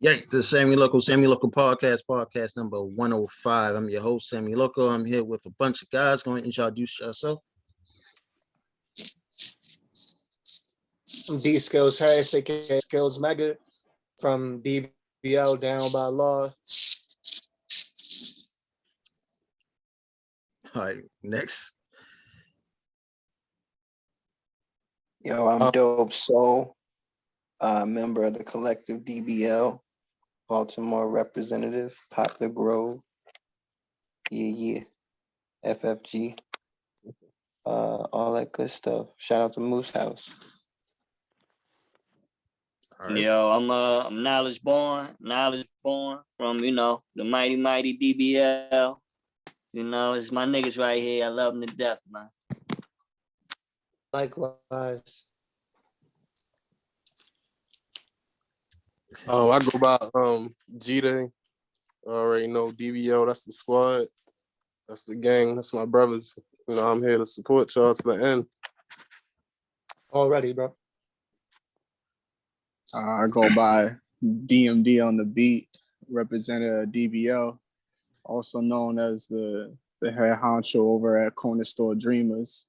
Yeah, the Sammy Loco podcast number 105. I'm your host, Sammy Loco. I'm here with a bunch of guys. Going to introduce yourself. D Skills Harris, aka Skills Mega from DBL Down by Law. All right, next. Yo, I'm Dope Soul, member of the collective DBL, Baltimore representative, Poplar Grove. Yeah. FFG. All that good stuff. Shout out to Moose House. All right. Yo, I'm knowledge born from the mighty DBL. It's my niggas right here. I love them to death, man. Likewise. I go by G-Day. Already know DBL, that's the squad. That's the gang. That's my brothers. I'm here to support y'all to the end. Already, bro. I go by DMD on the beat, representative DBL, also known as the head honcho over at Corner Store Dreamers.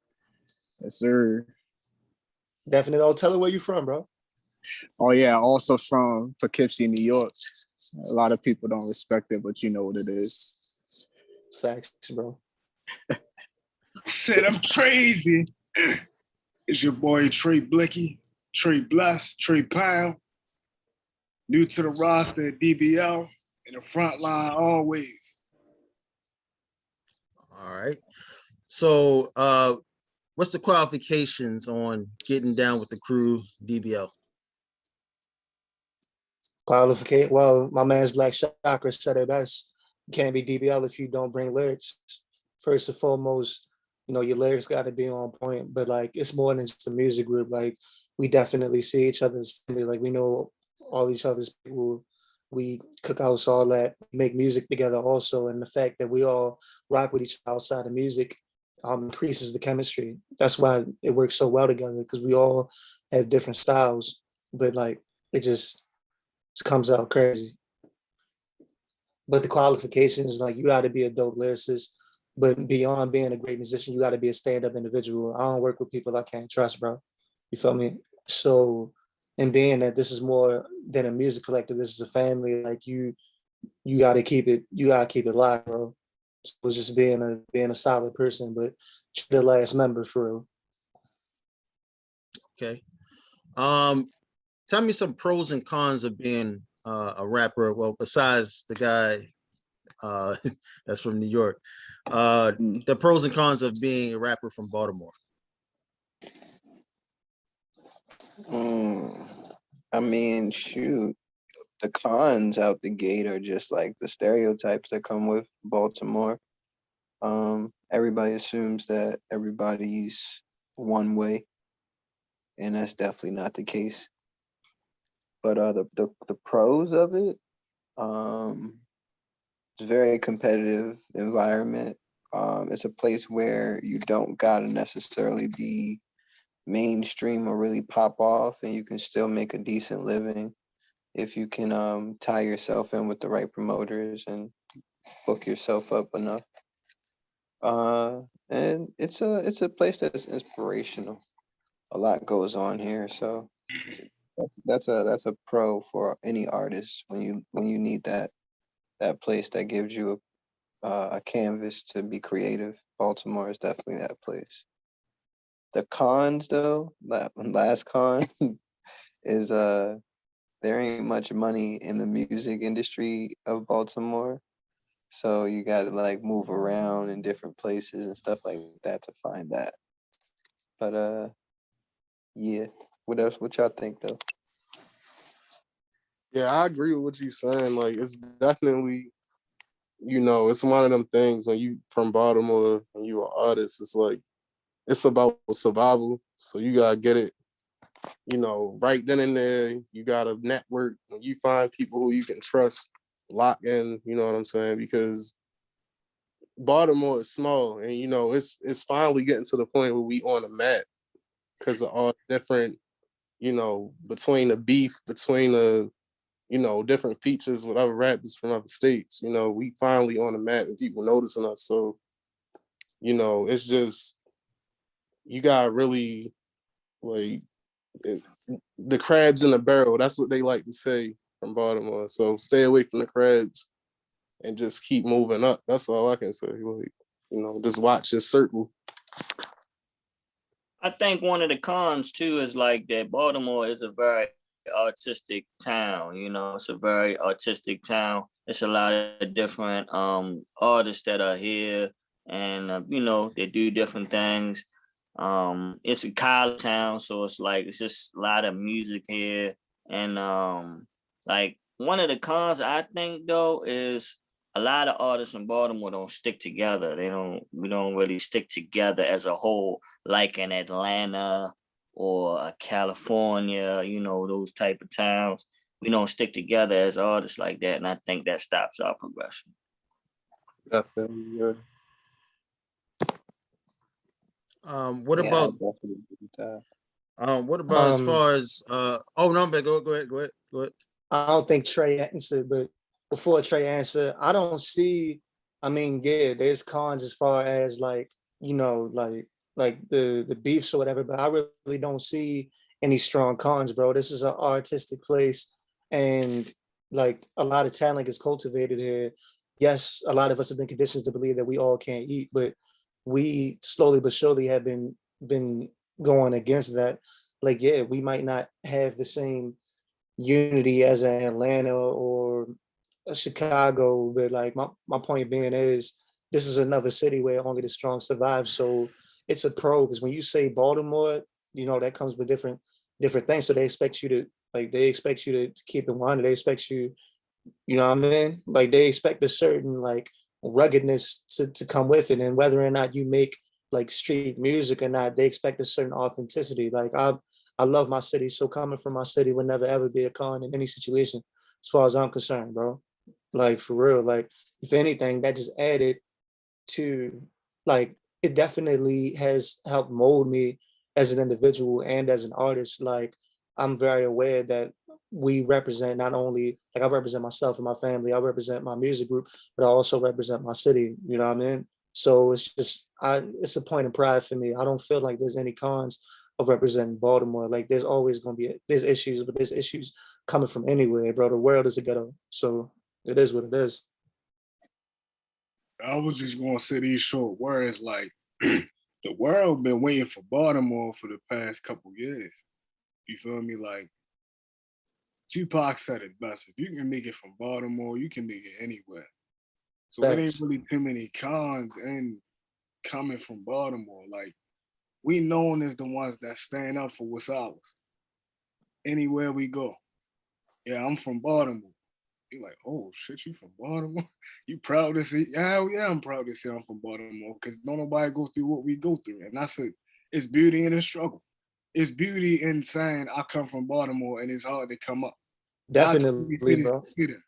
Yes, sir. Definitely. I'll tell her where you from, bro. Oh yeah, also from Poughkeepsie, New York. A lot of people don't respect it, but you know what it is. Facts, bro. Shit, I'm crazy. It's your boy Trey Blicky, Trey Bless, Trey Pound. New to the roster at DBL, in the front line always. All right. So, what's the qualifications on getting down with the crew DBL? Qualificate. Well, my man's Black Chakra said it best. You can't be DBL if you don't bring lyrics. First and foremost, your lyrics got to be on point, but like it's more than just a music group. Like we definitely see each other's family. Like we know all each other's people. We cook house, all that, make music together also. And the fact that we all rock with each other outside of music increases the chemistry. That's why it works so well together, because we all have different styles, but like it just comes out crazy. But the qualifications, like you got to be a dope lyricist, but beyond being a great musician, you got to be a stand-up individual. I don't work with people I can't trust, bro. You feel me? So, and being that this is more than a music collective, this is a family. Like you got to keep it live, bro. So it's just being a solid person, but the last member for real. Okay. Tell me some pros and cons of being a rapper. Well, besides the guy that's from New York, the pros and cons of being a rapper from Baltimore. I mean, shoot, the cons out the gate are just like the stereotypes that come with Baltimore. Everybody assumes that everybody's one way, and that's definitely not the case. But the pros of it, it's a very competitive environment. It's a place where you don't gotta necessarily be mainstream or really pop off, and you can still make a decent living if you can tie yourself in with the right promoters and book yourself up enough. And it's a place that's inspirational. A lot goes on here, so that's a pro for any artist when you need that place that gives you a canvas to be creative. Baltimore is definitely that place. The cons, though, last con is there ain't much money in the music industry of Baltimore, so you got to like move around in different places and stuff like that to find that. But yeah, what else? What y'all think though? Yeah, I agree with what you're saying. Like, it's definitely, it's one of them things when you from Baltimore and you an artist, it's like, it's about survival. So you gotta get it, right then and there. You gotta network. When you find people who you can trust, lock in, you know what I'm saying? Because Baltimore is small, and it's finally getting to the point where we on a map because of all different, between the beef, between the you know, different features with other rappers from other states. You know, we finally on the map and people noticing us. So, you know, it's just you gotta really like the crabs in the barrel. That's what they like to say from Baltimore. So stay away from the crabs and just keep moving up. That's all I can say. Like, you know, just watch your circle. I think one of the cons too is like that Baltimore is a very artistic town. You know, it's a very artistic town. It's a lot of different artists that are here, and you know, they do different things. It's a college town, so it's like it's just a lot of music here, and like one of the cons I think though is a lot of artists in Baltimore don't stick together. We don't really stick together as a whole, like in Atlanta or California, you know, those type of towns. We don't stick together as artists like that. And I think that stops our progression. Definitely, yeah. What Yeah, I about definitely agree with that. what about as Um, far as oh no, but go ahead. I don't think Trey answered, but before Trey answer, I don't see. I mean, yeah, there's cons as far as like you know, like the beefs or whatever, but I really don't see any strong cons, bro. This is an artistic place, and like a lot of talent is cultivated here. Yes, a lot of us have been conditioned to believe that we all can't eat, but we slowly but surely have been going against that. Like, yeah, we might not have the same unity as in Atlanta or Chicago, but like my point being is this is another city where only the strong survive. So it's a pro because when you say Baltimore, you know that comes with different things. So they expect you to to keep it one. They expect you, you know what I mean? Like they expect a certain like ruggedness to come with it. And whether or not you make like street music or not, they expect a certain authenticity. Like I love my city. So coming from my city would never ever be a con in any situation, as far as I'm concerned, bro. Like for real. Like if anything, that just added to like it definitely has helped mold me as an individual and as an artist. Like I'm very aware that we represent not only like I represent myself and my family, I represent my music group, but I also represent my city. You know what I mean? So it's just it's a point of pride for me. I don't feel like there's any cons of representing Baltimore. Like there's always gonna be there's issues, but there's issues coming from anywhere, bro. The world is a ghetto. So it is what it is. I was just gonna say these short words like the world been waiting for Baltimore for the past couple years. You feel me? Like Tupac said it best. If you can make it from Baltimore, you can make it anywhere. So it ain't Facts. really too many cons in coming from Baltimore. Like we known as the ones that stand up for what's ours. Anywhere we go. Yeah, I'm from Baltimore. You're like, oh shit, you from Baltimore? You proud to say? Hell yeah, I'm proud to say I'm from Baltimore because don't nobody go through what we go through. And that's it. It's beauty in the struggle. It's beauty in saying I come from Baltimore and it's hard to come up. Not too many Definitely, cities bro. can see that.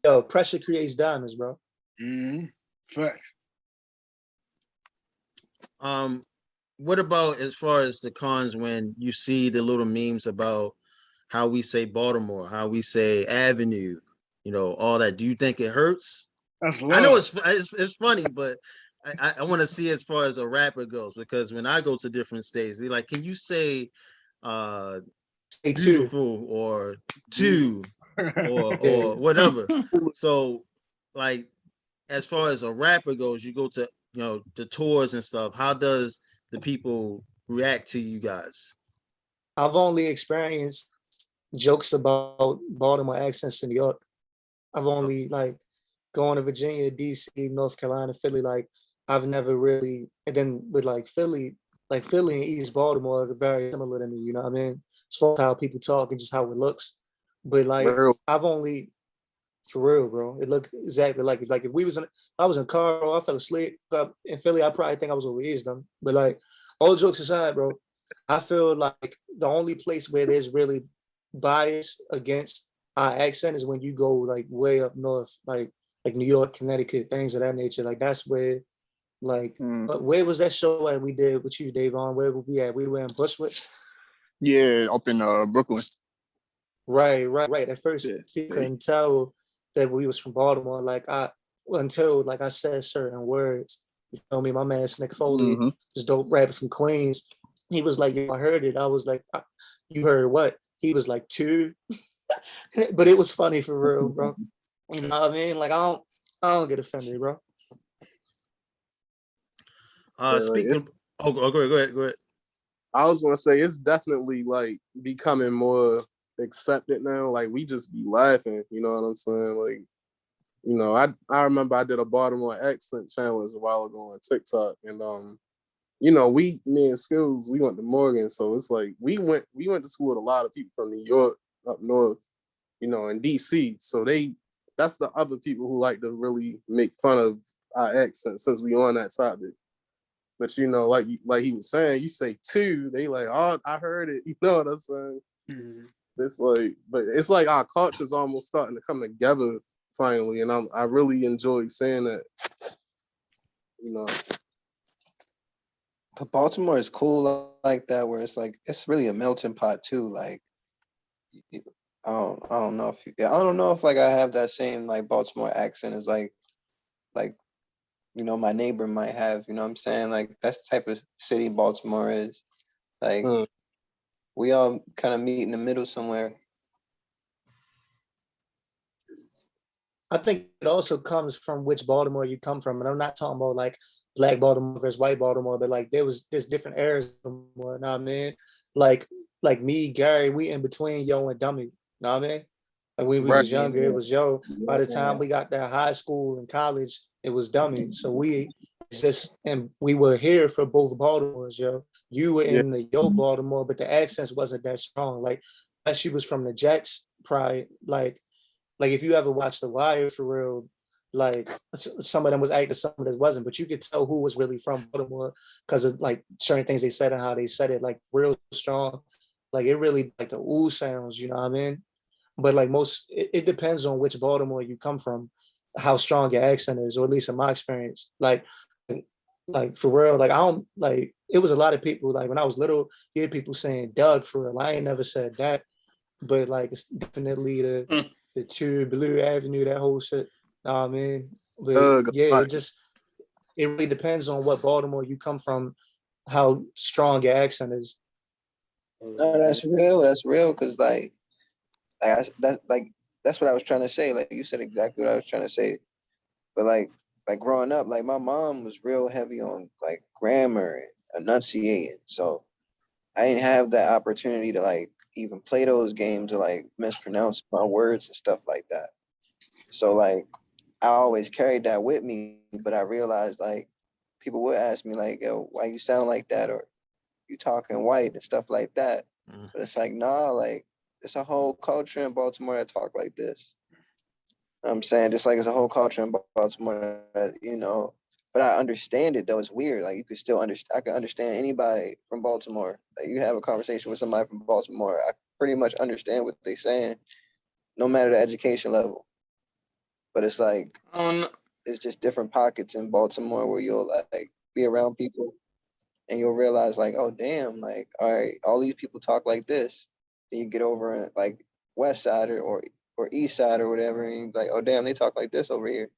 Yo, pressure creates diamonds, bro. Mm-hmm. Facts. What about as far as the cons when you see the little memes about how we say Baltimore, how we say Avenue, you know, all that? Do you think it hurts? That's I know love. it's funny, but I want to see as far as a rapper goes because when I go to different states, they're like, "Can you say Say two. beautiful or two Yeah. or whatever?" So, like, as far as a rapper goes, you go to the tours and stuff. How does the people react to you guys? I've only experienced jokes about Baltimore accents in New York. I've only like going to Virginia, DC, North Carolina, Philly. Like I've never really, and then with like Philly and East Baltimore are very similar to me. You know what I mean? As far as how people talk and just how it looks. But like Real. I've only for real, bro. It looked exactly like if we was in, I was in Carl, I fell asleep up in Philly. I probably think I was overeased them. But like all jokes aside, bro, I feel like the only place where there's really bias against our accent is when you go like way up north, like New York, Connecticut, things of that nature. Like that's where like but where was that show at we did with you, Davon? Where were we at? We were in Bushwick. Yeah, up in Brooklyn. Right. At first, Yeah. we couldn't tell that we was from Baltimore. Until like I said certain words. You feel me? My man Snick Foley, Mhm. just dope rappers from Queens. He was like, "Yo, I heard it." I was like, "You heard what?" He was like, "Two," but it was funny for real, bro. You know what I mean? Like I don't get offended, bro. like Speaking. Go ahead. I was gonna say it's definitely like becoming more accepted now. Like we just be laughing, you know what I'm saying? Like, you know, I remember I did a Baltimore accent challenge a while ago on TikTok, and you know, me and Skills, we went to Morgan, so it's like we went to school with a lot of people from New York up north, you know, and DC. So that's the other people who like to really make fun of our accent since we on that topic. But you know, like he was saying, you say two, they like, oh, I heard it. You know what I'm saying? Mhm. It's like, but it's like our culture's almost starting to come together finally, and I really enjoy saying that. You know, But Baltimore is cool like that, where it's like it's really a melting pot too. Like I don't know if I don't know if like I have that same like Baltimore accent as like you know my neighbor might have. You know what I'm saying? Like that's the type of city Baltimore is. Like Mm. we all kind of meet in the middle somewhere. I think it also comes from which Baltimore you come from, and I'm not talking about like black Baltimore versus white Baltimore, but like there's different eras of Baltimore. Know what I mean? Like like me, Gary, we in between yo and dummy. Know what I mean? Like when we Right. was younger, it Yeah, was yo. By the yeah. time we got to high school and college, it was dummy. So we just and we were here for both Baltimores, yo. You were Yeah. in the yo Baltimore, but the accents wasn't that strong. Like she was from the Jacks pride, like if you ever watched The Wire for real, like some of them was actors, some of them wasn't, but you could tell who was really from Baltimore because of like certain things they said and how they said it, like real strong. Like it really like the ooh sounds, you know what I mean? But like it depends on which Baltimore you come from, how strong your accent is, or at least in my experience. Like for real, like I don't like it was a lot of people like when I was little, you hear people saying Doug for real. I ain't never said that, but like it's definitely the two Blue Avenue, that whole shit. Know what I mean, but yeah, it really depends on what Baltimore you come from, how strong your accent is. No, that's real. That's real. Cause that's what I was trying to say. Like you said exactly what I was trying to say. But like growing up, like my mom was real heavy on like grammar and enunciating. So I didn't have that opportunity to like even play those games or like mispronounce my words and stuff like that. So like I always carried that with me, but I realized like people would ask me like, yo, why you sound like that? Or you talking white and stuff like that. Mm. But it's like, nah, like it's a whole culture in Baltimore that talk like this. I'm saying just like it's a whole culture in Baltimore that, you know, but I understand it though. It's weird. Like you could still understand. I can understand anybody from Baltimore. Like you have a conversation with somebody from Baltimore, I pretty much understand what they're saying, no matter the education level. But it's like Um, it's just different pockets in Baltimore where you'll like be around people and you'll realize like, oh damn, like all right, all these people talk like this. And you get over in like West Side or East Side or whatever, and you're like, oh damn, they talk like this over here.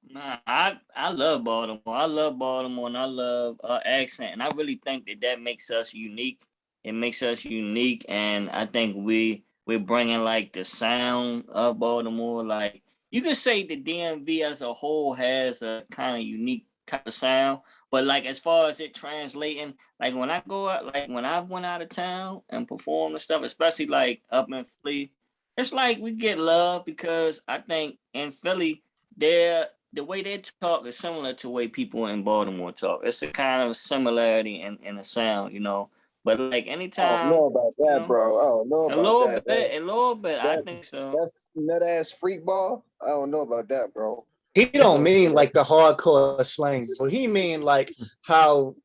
Nah, I love Baltimore. I love Baltimore, and I love accent, and I really think that makes us unique. It makes us unique, and I think we're bringing like the sound of Baltimore. Like you could say the DMV as a whole has a kind of unique kind of sound, but like as far as it translating, like when I go out, like when I went out of town and performed and stuff, especially like up in Philly, it's like we get love because I think in Philly the way they talk is similar to the way people in Baltimore talk. It's a kind of similarity in the sound, you know. But like I don't know anytime, about you that, know, bro. I don't know about that. a little bit, I That think so. that's nut ass freak ball. I don't know about that, bro. He That's don't no shit. mean like the hardcore slang, but he mean like how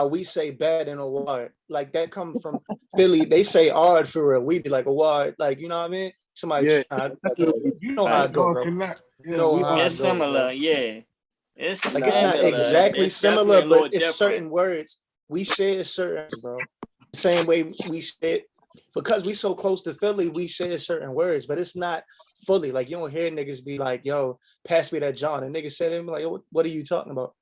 we say bad in a word. Like that come from Philly. They say hard for real. We be like a word, like you know what I mean? Somebody Yeah. trying, you know how We I Right. go, all bro. connect. You Yeah, know we how all I It's go, similar, bro. yeah. It's Like Nah, it's not similar. exactly It's definitely similar, a little but it's different. certain words we share certain, bro. Same way we share, because we so close to Philly, we share certain words, but it's not fully. Like you don't hear niggas be like, "Yo, pass me that John," and niggas say to him like, "What are you talking about?"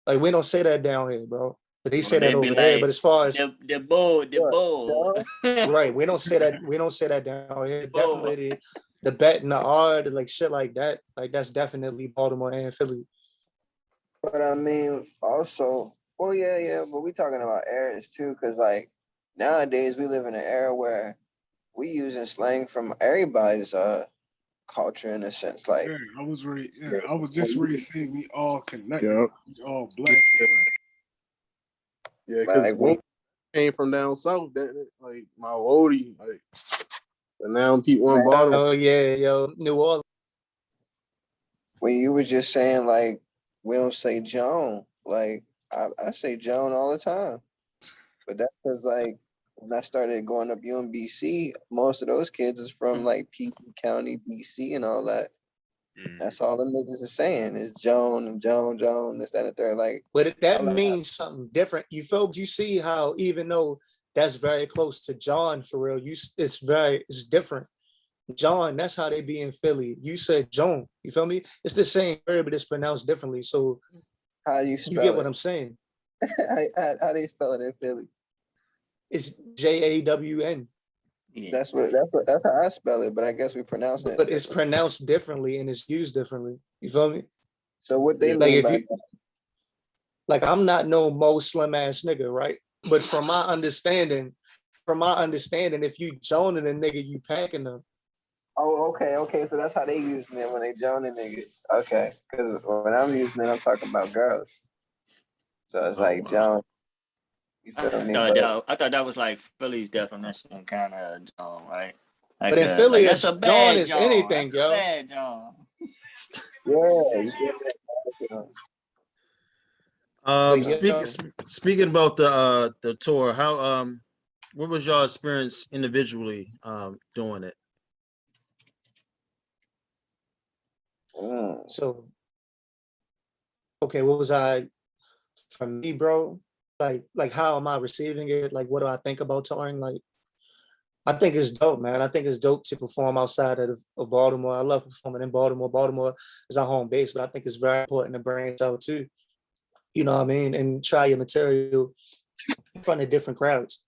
Like we don't say that down here, bro. But they Or say that they be over there. But like as far as the bull, the What, bull. Joe? right, we don't say that. We don't say that down here. Bull. Definitely the bet and the R, like shit like that. Like that's definitely Baltimore and Philly. But I mean, also, well, yeah, but we talking about eras too, because like nowadays we live in an era where we using slang from everybody's culture in a sense. Like, Yeah, I was just when ready to say we all connected. Yep. We all black somewhere. Yeah, because like we came from down south, like my Odie, like, but now people in like, Baltimore. Oh yeah, yo, New Orleans. when you were just saying like we don't say Joan, like I say Joan all the time, but that's because like when I started going up UMBC, most of those kids is from like PG County, BC, and all that. That's all them niggas is saying is Joan and Joan, this, that, and the third. Like, But I that like, means something different. You feel? You see how even though that's very close to John for real, it's different. John, that's how they be in Philly. You said Joan. You feel me? It's the same word, but it's pronounced differently. So how you you get spell what it? I'm saying. How they spell it in Philly? It's JAWN, Yeah. That's how I spell it, but I guess we pronounce it but it's different. pronounced differently and it's used differently. You feel me? So what they Yeah. Like mean if by you like, I'm not no Mo slim ass nigga, right? But from my understanding, if you joning a nigga, you packing them. oh, okay, so that's how they using it when they joining niggas. Okay, because when I'm using it, I'm talking about girls. So it's Oh, like wow. Joan, you feel me? But I thought that was like Philly's definition, kind of John, right? But in Like Philly, that's a it's John bad is John. That's anything, a yo. bad John. yeah, you feel me? But Speaking yo, speaking about the tour, how what was y'all experience individually doing it? Mm. so okay, what was I for me, bro? Like how am I receiving it? Like what do I think about touring? Like I think it's dope, man. I think it's dope to perform outside of Baltimore. I love performing in Baltimore. Baltimore is our home base, but I think it's very important to branch out too. You know what I mean? And try your material in front of different crowds.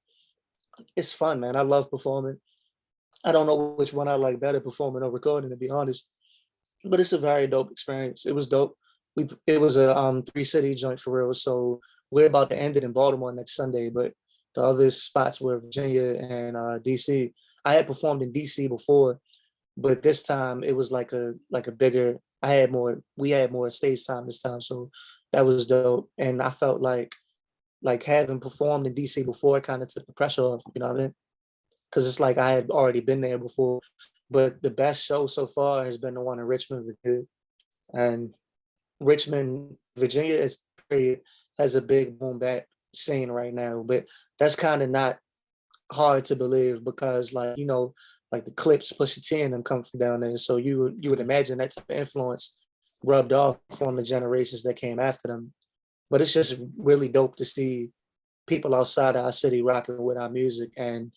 It's fun, man. I love performing. I don't know which one I like better, performing or recording, to be honest. But it's a very dope experience. It was dope. It was a 3 city joint for real. So we're about to end it in Baltimore next Sunday, but the other spots were Virginia and DC. I had performed in DC before, but this time it was like a bigger. We had more stage time this time, so that was dope. And I felt like having performed in DC before kind of took the pressure off. You know what I mean? Because it's like I had already been there before. But the best show so far has been the one in Richmond, Virginia. And Richmond, Virginia is period has a big boom bap scene right now. But that's kind of not hard to believe because like like the Clips, Pusha T and them come from down there. So you would imagine that type of influence rubbed off on the generations that came after them. But it's just really dope to see people outside of our city rocking with our music. And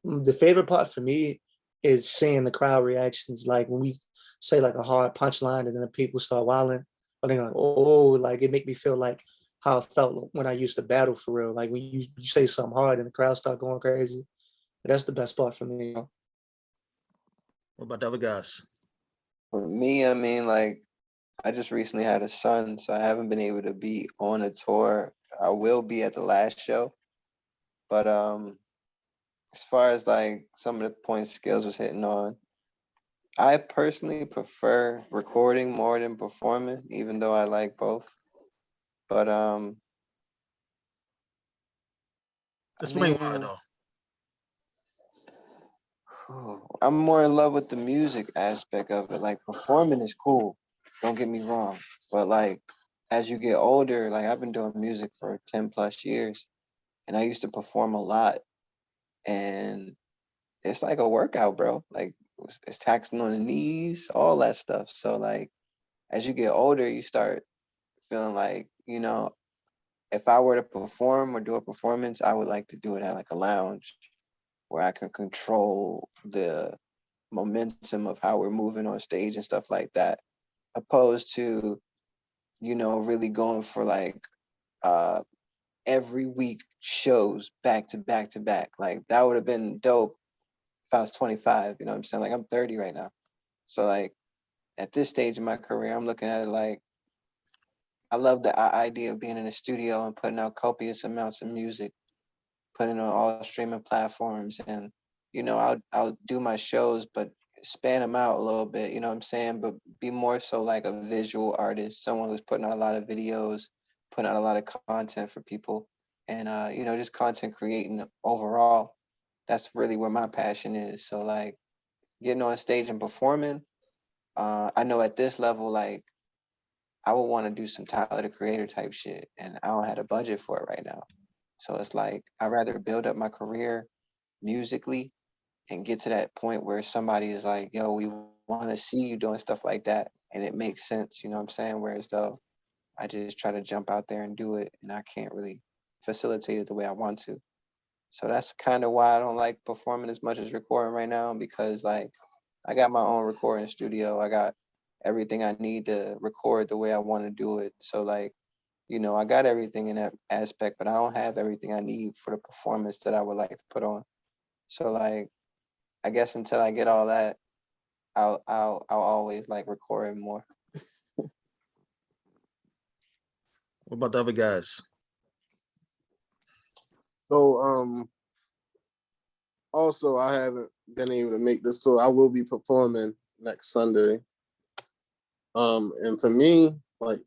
the favorite part for me is seeing the crowd reactions. Like when we say like a hard punchline and then the people start wilding, or they're like, oh, like it make me feel like how I felt when I used to battle for real. Like when you say something hard and the crowd start going crazy. That's the best part for me. What about the other guys? For me, I mean, like I just recently had a son, so I haven't been able to be on a tour. I will be at the last show, but as far as like some of the points Skills was hitting on, I personally prefer recording more than performing, even though I like both. But I Explain why mean, though. I'm more in love with the music aspect of it. Like performing is cool, don't get me wrong. But like as you get older, like I've been doing music for 10 plus years and I used to perform a lot and it's like a workout, bro. Like it's taxing on the knees, all that stuff. So like as you get older, you start feeling like, if I were to perform or do a performance, I would like to do it at like a lounge where I can control the momentum of how we're moving on stage and stuff like that, opposed to, you know, really going for like every week shows back to back to back. Like that would have been dope if I was 25, you know what I'm saying? Like I'm 30 right now. So like at this stage in my career, I'm looking at it like I love the idea of being in a studio and putting out copious amounts of music, putting it on all streaming platforms, and you know, I'll do my shows, but span them out a little bit, you know what I'm saying? But be more so like a visual artist, someone who's putting out a lot of videos, putting out a lot of content for people, and you know, just content creating overall. That's really where my passion is. So like getting on stage and performing, I know at this level, like I would want to do some Tyler the Creator type shit, and I don't have a budget for it right now. So it's like I'd rather build up my career musically and get to that point where somebody is like, yo, we want to see you doing stuff like that. And it makes sense, you know what I'm saying? Whereas though I just try to jump out there and do it and I can't really facilitate it the way I want to. So that's kind of why I don't like performing as much as recording right now, because like I got my own recording studio. I got everything I need to record the way I want to do it. So like, you know, I got everything in that aspect, but I don't have everything I need for the performance that I would like to put on. So like, I guess until I get all that, I'll always like recording more. What about the other guys? So also I haven't been able to make this tour. I will be performing next Sunday. And for me, like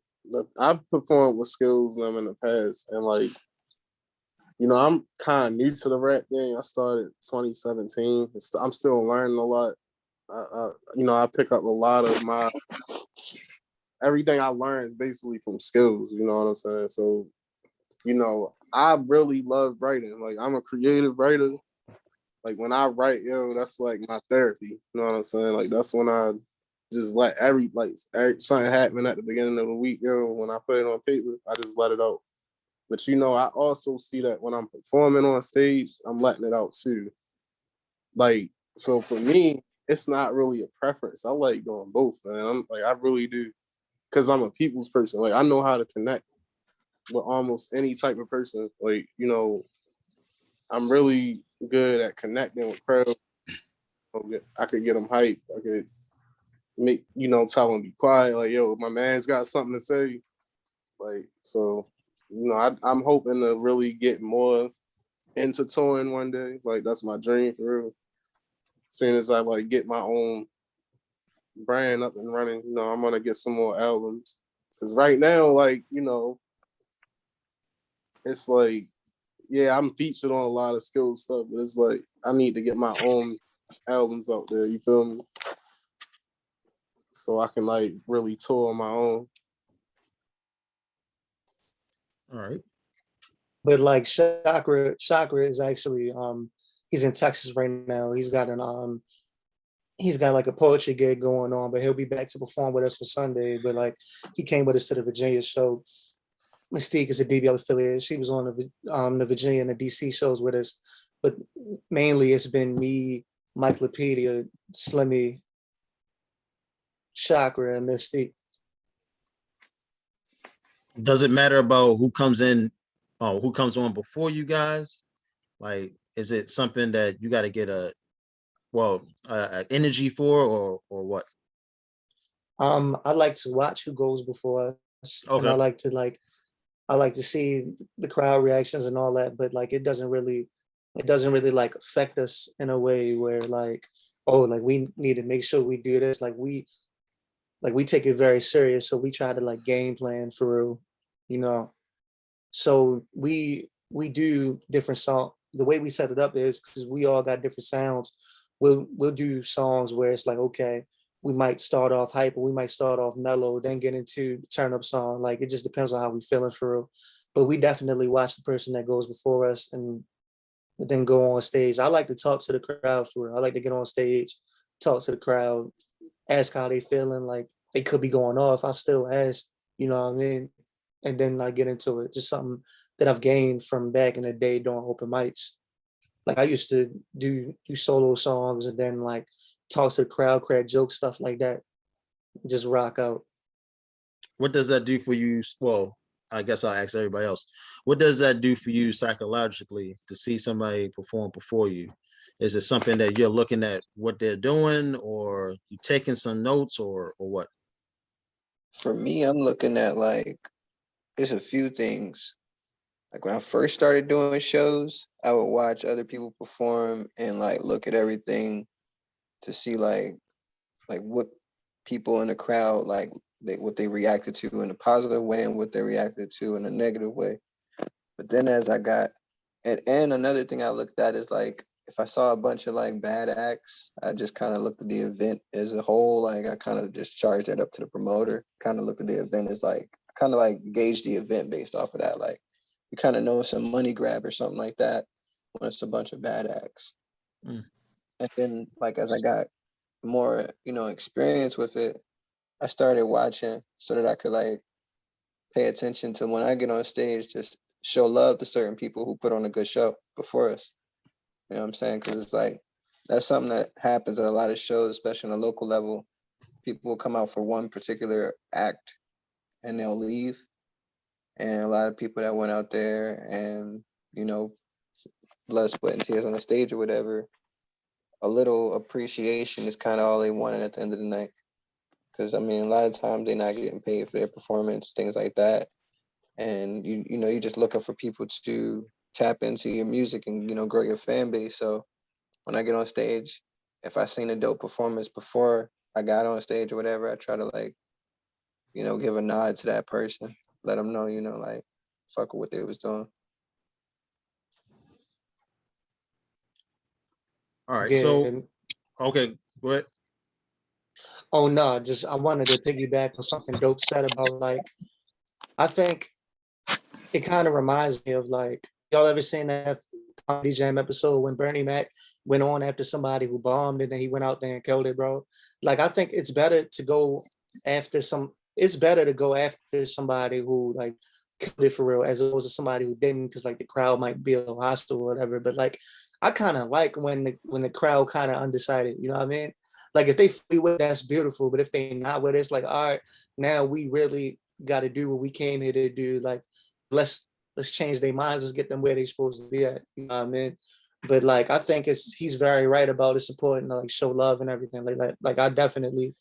I've performed with Skills them in the past, and like, you know, I'm kind of new to the rap game. I started 2017. I'm still learning a lot. You know, I pick up a lot of my everything I learned is basically from Skills. You know what I'm saying? So, you know, I really love writing. Like I'm a creative writer. Like when I write, yo, that's like my therapy. You know what I'm saying? Like that's when I just let every something happen at the beginning of the week, yo. When I put it on paper, I just let it out. But you know, I also see that when I'm performing on stage, I'm letting it out too. Like, so for me, it's not really a preference. I like doing both, man. I'm like, I really do, because I'm a people's person. Like, I know how to connect with almost any type of person. Like, you know, I'm really good at connecting with crowds. I could get them hyped. I could make, you know, tell them be quiet. Like, yo, my man's got something to say. Like, so, you know, I'm hoping to really get more into touring one day. Like, that's my dream for real. As soon as I like get my own brand up and running, you know, I'm gonna get some more albums. Cause right now, like, you know, it's like, yeah, I'm featured on a lot of skill stuff, but it's like I need to get my own albums out there, you feel me? So I can like really tour on my own. All right. But like Chakra is actually he's in Texas right now. He's got like a poetry gig going on, but he'll be back to perform with us for Sunday. But like he came with us to the Virginia show. Mystique is a DBL affiliate. She was on the Virginia and the DC shows with us, but mainly it's been me, Mike Lapedia, Slimmy, Chakra, and Mystique. Does it matter about who comes in, who comes on before you guys? Like, is it something that you got to get a energy for, or what? I like to watch who goes before us, and Okay. I like to see the crowd reactions and all that, but like it doesn't really like affect us in a way where like, oh, like we need to make sure we do this. Like we take it very serious. So we try to like game plan for real, you know. So we do different song. The way we set it up is because we all got different sounds. We'll do songs where it's like, okay, we might start off hyper, we might start off mellow, then get into turn up song. Like it just depends on how we feeling for real. But we definitely watch the person that goes before us and then go on stage. I like to talk to the crowd for real. I like to get on stage, talk to the crowd, ask how they feeling. Like they could be going off. I still ask, you know what I mean? and then like get into it. Just something that I've gained from back in the day doing open mics. Like I used to do solo songs and then like talk to the crowd, crack jokes, stuff like that. Just rock out. What does that do for you? Well, I guess I'll ask everybody else. What does that do for you psychologically to see somebody perform before you? Is it something that you're looking at what they're doing, or you taking some notes, or what? For me, I'm looking at like it's a few things. Like when I first started doing shows, I would watch other people perform and like look at everything to see like what people in the crowd like what they reacted to in a positive way and what they reacted to in a negative way. But then as I got and another thing I looked at is like if I saw a bunch of like bad acts, I just kind of looked at the event as a whole. Like I kind of just charged that up to the promoter. Kind of looked at the event as like kind of like gauge the event based off of that. Like you kind of know it's a money grab or something like that when it's a bunch of bad acts. Mm. And then like as I got more, experience with it, I started watching so that I could like pay attention to when I get on stage, just show love to certain people who put on a good show before us. You know what I'm saying? Because it's like that's something that happens at a lot of shows, especially on a local level. People will come out for one particular act and they'll leave. And a lot of people that went out there and, blood, sweat, and tears on the stage or whatever, a little appreciation is kind of all they wanted at the end of the night. Because I mean, a lot of times they're not getting paid for their performance, things like that. And you're just looking for people to tap into your music and grow your fan base. So when I get on stage, if I seen a dope performance before I got on stage or whatever, I try to like, give a nod to that person, let them know, like fuck with what they was doing. All right. So, Again, okay, go ahead. oh no, just I wanted to piggyback on something dope said about like I think it kind of reminds me of like y'all ever seen that Comedy Jam episode when Bernie Mac went on after somebody who bombed and then he went out there and killed it, bro. Like I think it's better to go after it's better to go after somebody who like killed it for real as opposed to somebody who didn't because like the crowd might be a little hostile or whatever. But like I kind of like when the crowd kind of undecided, you know what I mean? Like if they fully with that's beautiful, but if they not with it's like all right, now we really got to do what we came here to do. Like let's change their minds. Let's get them where they're supposed to be at. You know what I mean? But like I think he's very right about it's important to like show love and everything like that. Like I definitely,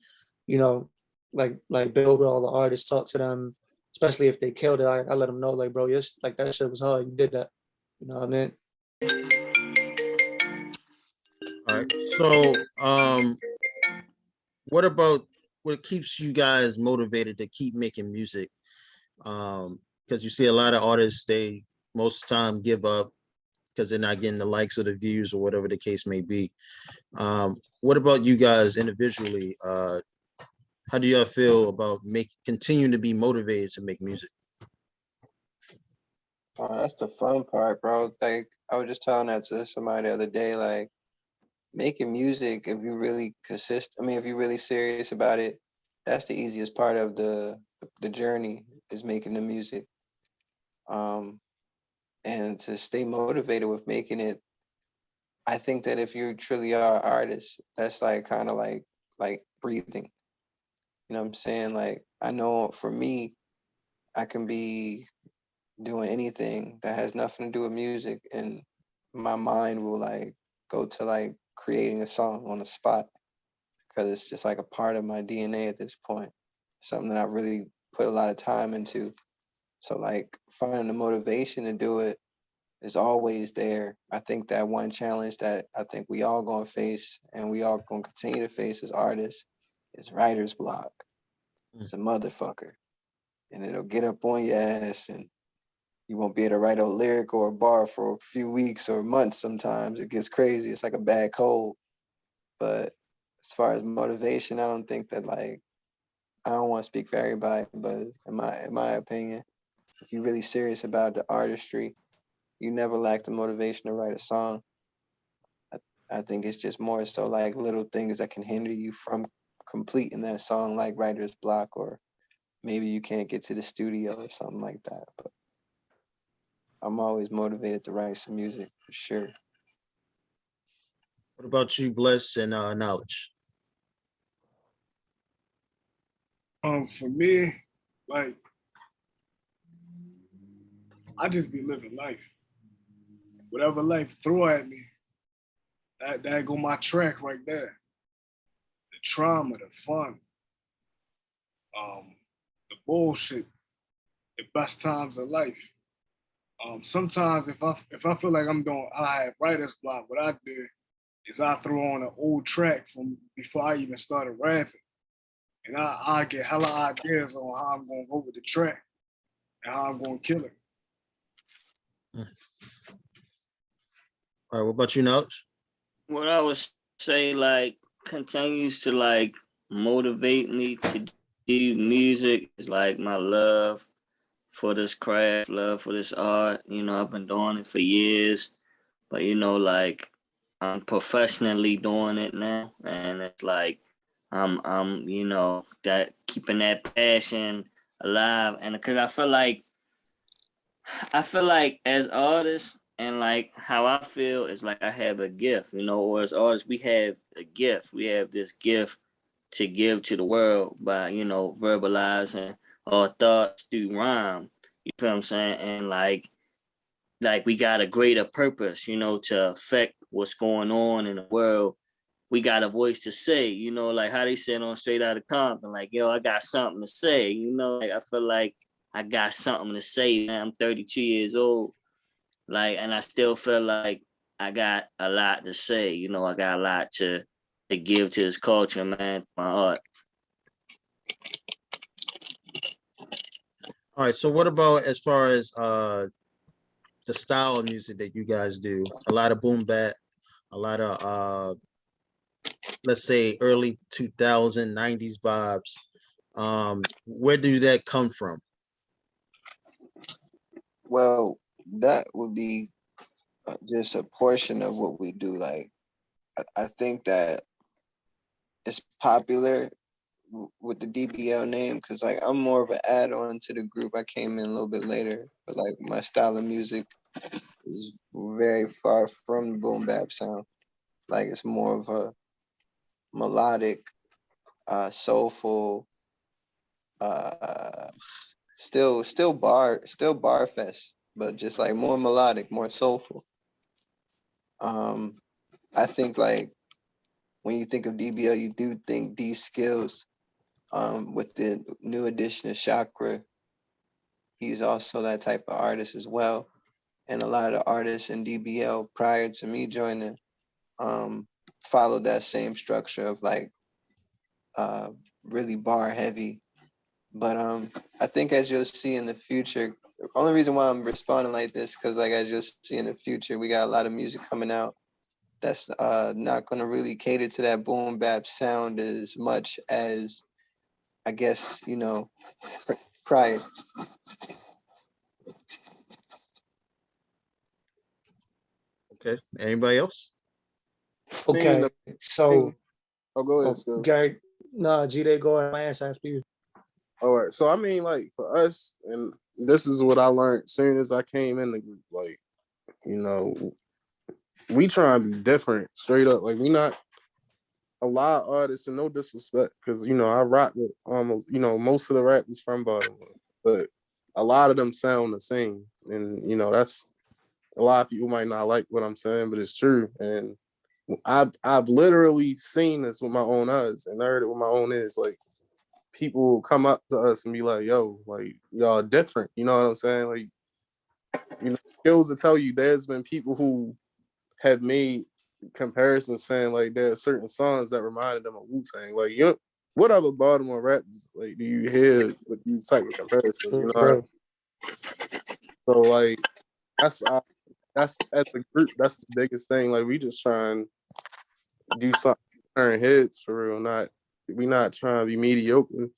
you know, like build with all the artists, talk to them, especially if they killed it. I let them know like bro, yes, like that shit was hard. You did that. You know what I mean? All right. So, what about what keeps you guys motivated to keep making music? Because you see a lot of artists, they most of the time give up because they're not getting the likes or the views or whatever the case may be. What about you guys individually? How do y'all feel about continuing to be motivated to make music? Oh, that's the fun part, bro. Like I was just telling that to somebody the other day, like making music, if you really if you're really serious about it, that's the easiest part of the journey is making the music. Um, and to stay motivated with making it, I think that if you truly are an artist, that's like kind of like breathing. You know what I'm saying? Like I know for me, I can be doing anything that has nothing to do with music, and my mind will like go to like creating a song on the spot because it's just like a part of my DNA at this point. Something that I really put a lot of time into. So like finding the motivation to do it is always there. I think that one challenge that I think we all gonna face and we all gonna continue to face as artists is writer's block. It's a motherfucker. And it'll get up on your ass and you won't be able to write a lyric or a bar for a few weeks or months sometimes. It gets crazy. It's like a bad cold. But as far as motivation, I don't think that like I don't want to speak for everybody, but in my opinion, if you're really serious about the artistry, you never lack the motivation to write a song. I think it's just more so like little things that can hinder you from completing that song, like writer's block or maybe you can't get to the studio or something like that. But I'm always motivated to write some music for sure. What about you, Bless and Knowledge? For me, like I just be living life. Whatever life throw at me, that go my track right there. The trauma, the fun, the bullshit, the best times of life. Sometimes if I feel like I have writer's block, what I did is I throw on an old track from before I even started rapping. And I get hella ideas on how I'm gonna go with the track and how I'm gonna kill it. All right, what about you, Knowledge? What I would say, like, continues to like motivate me to do music is like my love for this craft, love for this art. You know, I've been doing it for years, but you know, like I'm professionally doing it now, and it's like I'm you know, that keeping that passion alive, and because I feel like as artists and like how I feel is like I have a gift, you know, or as artists, we have a gift. We have this gift to give to the world by, you know, verbalizing our thoughts through rhyme. You feel what I'm saying? And like we got a greater purpose, you know, to affect what's going on in the world. We got a voice to say, you know, like how they said on Straight Outta Compton, like, yo, I got something to say, you know, like I feel like I got something to say, man. I'm 32 years old, like, and I still feel like I got a lot to say, you know, I got a lot to give to this culture, man, my art. All right, so what about as far as the style of music that you guys do? A lot of boom bap, a lot of let's say early 2000 90s vibes. Where do that come from? Well, that would be just a portion of what we do. Like, I think that it's popular with the DBL name because like I'm more of an add-on to the group. I came in a little bit later, but like my style of music is very far from the boom bap sound. Like it's more of a melodic, soulful, uh, still bar fest, but just like more melodic, more soulful. Um, I think like when you think of DBL, you do think these skills. With the new addition of Chakra, he's also that type of artist as well. And a lot of the artists in DBL prior to me joining followed that same structure of like uh, really bar heavy. But I think as you'll see in the future, the only reason why I'm responding like this because like as you'll see in the future, we got a lot of music coming out that's not going to really cater to that boom bap sound as much as I guess you know prior. Okay, anybody else? Okay, so Oh, go ahead, oh, Stu. Gary, no, G, they go ahead. I answer after you. All right. So I mean, like for us, and this is what I learned soon as I came in the group. Like, you know, we try and be different, straight up. Like we not a lot of artists, and no disrespect, because you know I rock with almost, you know, most of the rappers from Baltimore, but a lot of them sound the same, and you know that's a lot of people might not like what I'm saying, but it's true, and I've literally seen this with my own eyes and heard it with my own ears. Like people will come up to us and be like, "Yo, like y'all different," you know what I'm saying? Like, you know, skills to tell you there's been people who have made comparisons saying like there are certain songs that reminded them of Wu-Tang. Like, you know, what other Baltimore rappers like do you hear with these type of comparisons? You For know, real. so like that's as a group, that's the biggest thing. Like we just try and do something, turn heads for real. Not we not trying to be mediocre.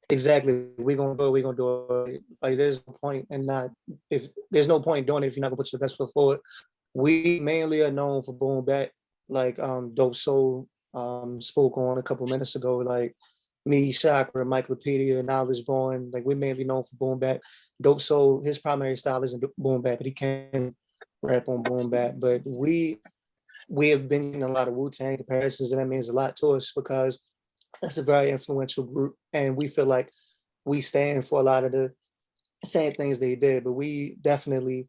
Exactly. We're gonna do it. We're gonna do it. Like there's no point in not if there's no point in doing it if you're not gonna put your best foot forward. We mainly are known for boom back, like Dope Soul spoke on a couple minutes ago. Like me, Chakra, Encyclopedia, Knowledge Born, like we're mainly known for boom bap. Dope Soul, his primary style isn't boom bap, but he can rap on boom bap. But we have been getting a lot of Wu-Tang comparisons, and that means a lot to us because that's a very influential group, and we feel like we stand for a lot of the same things they did, but we definitely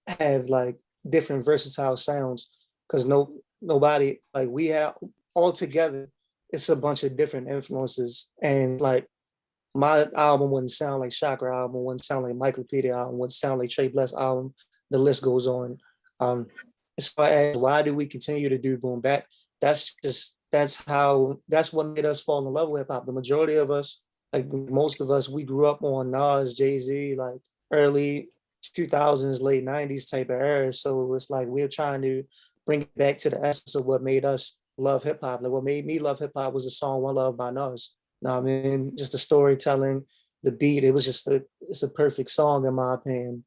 have like different versatile sounds because nobody like we have all together. It's a bunch of different influences, and like my album wouldn't sound like Chakra album, wouldn't sound like Encyclopedia album, wouldn't sound like Trey Bless album. The list goes on. Um, as far as why do we continue to do boom bap, that's what made us fall in love with hip hop. The majority of us, like most of us, we grew up on Nas, Jay-Z, like early 2000s, late 90s type of era. So it's like we're trying to bring it back to the essence of what made us love hip hop. Like what made me love hip hop was the song One Love by Nas. You know what I mean? Just the storytelling, the beat. It's a perfect song in my opinion.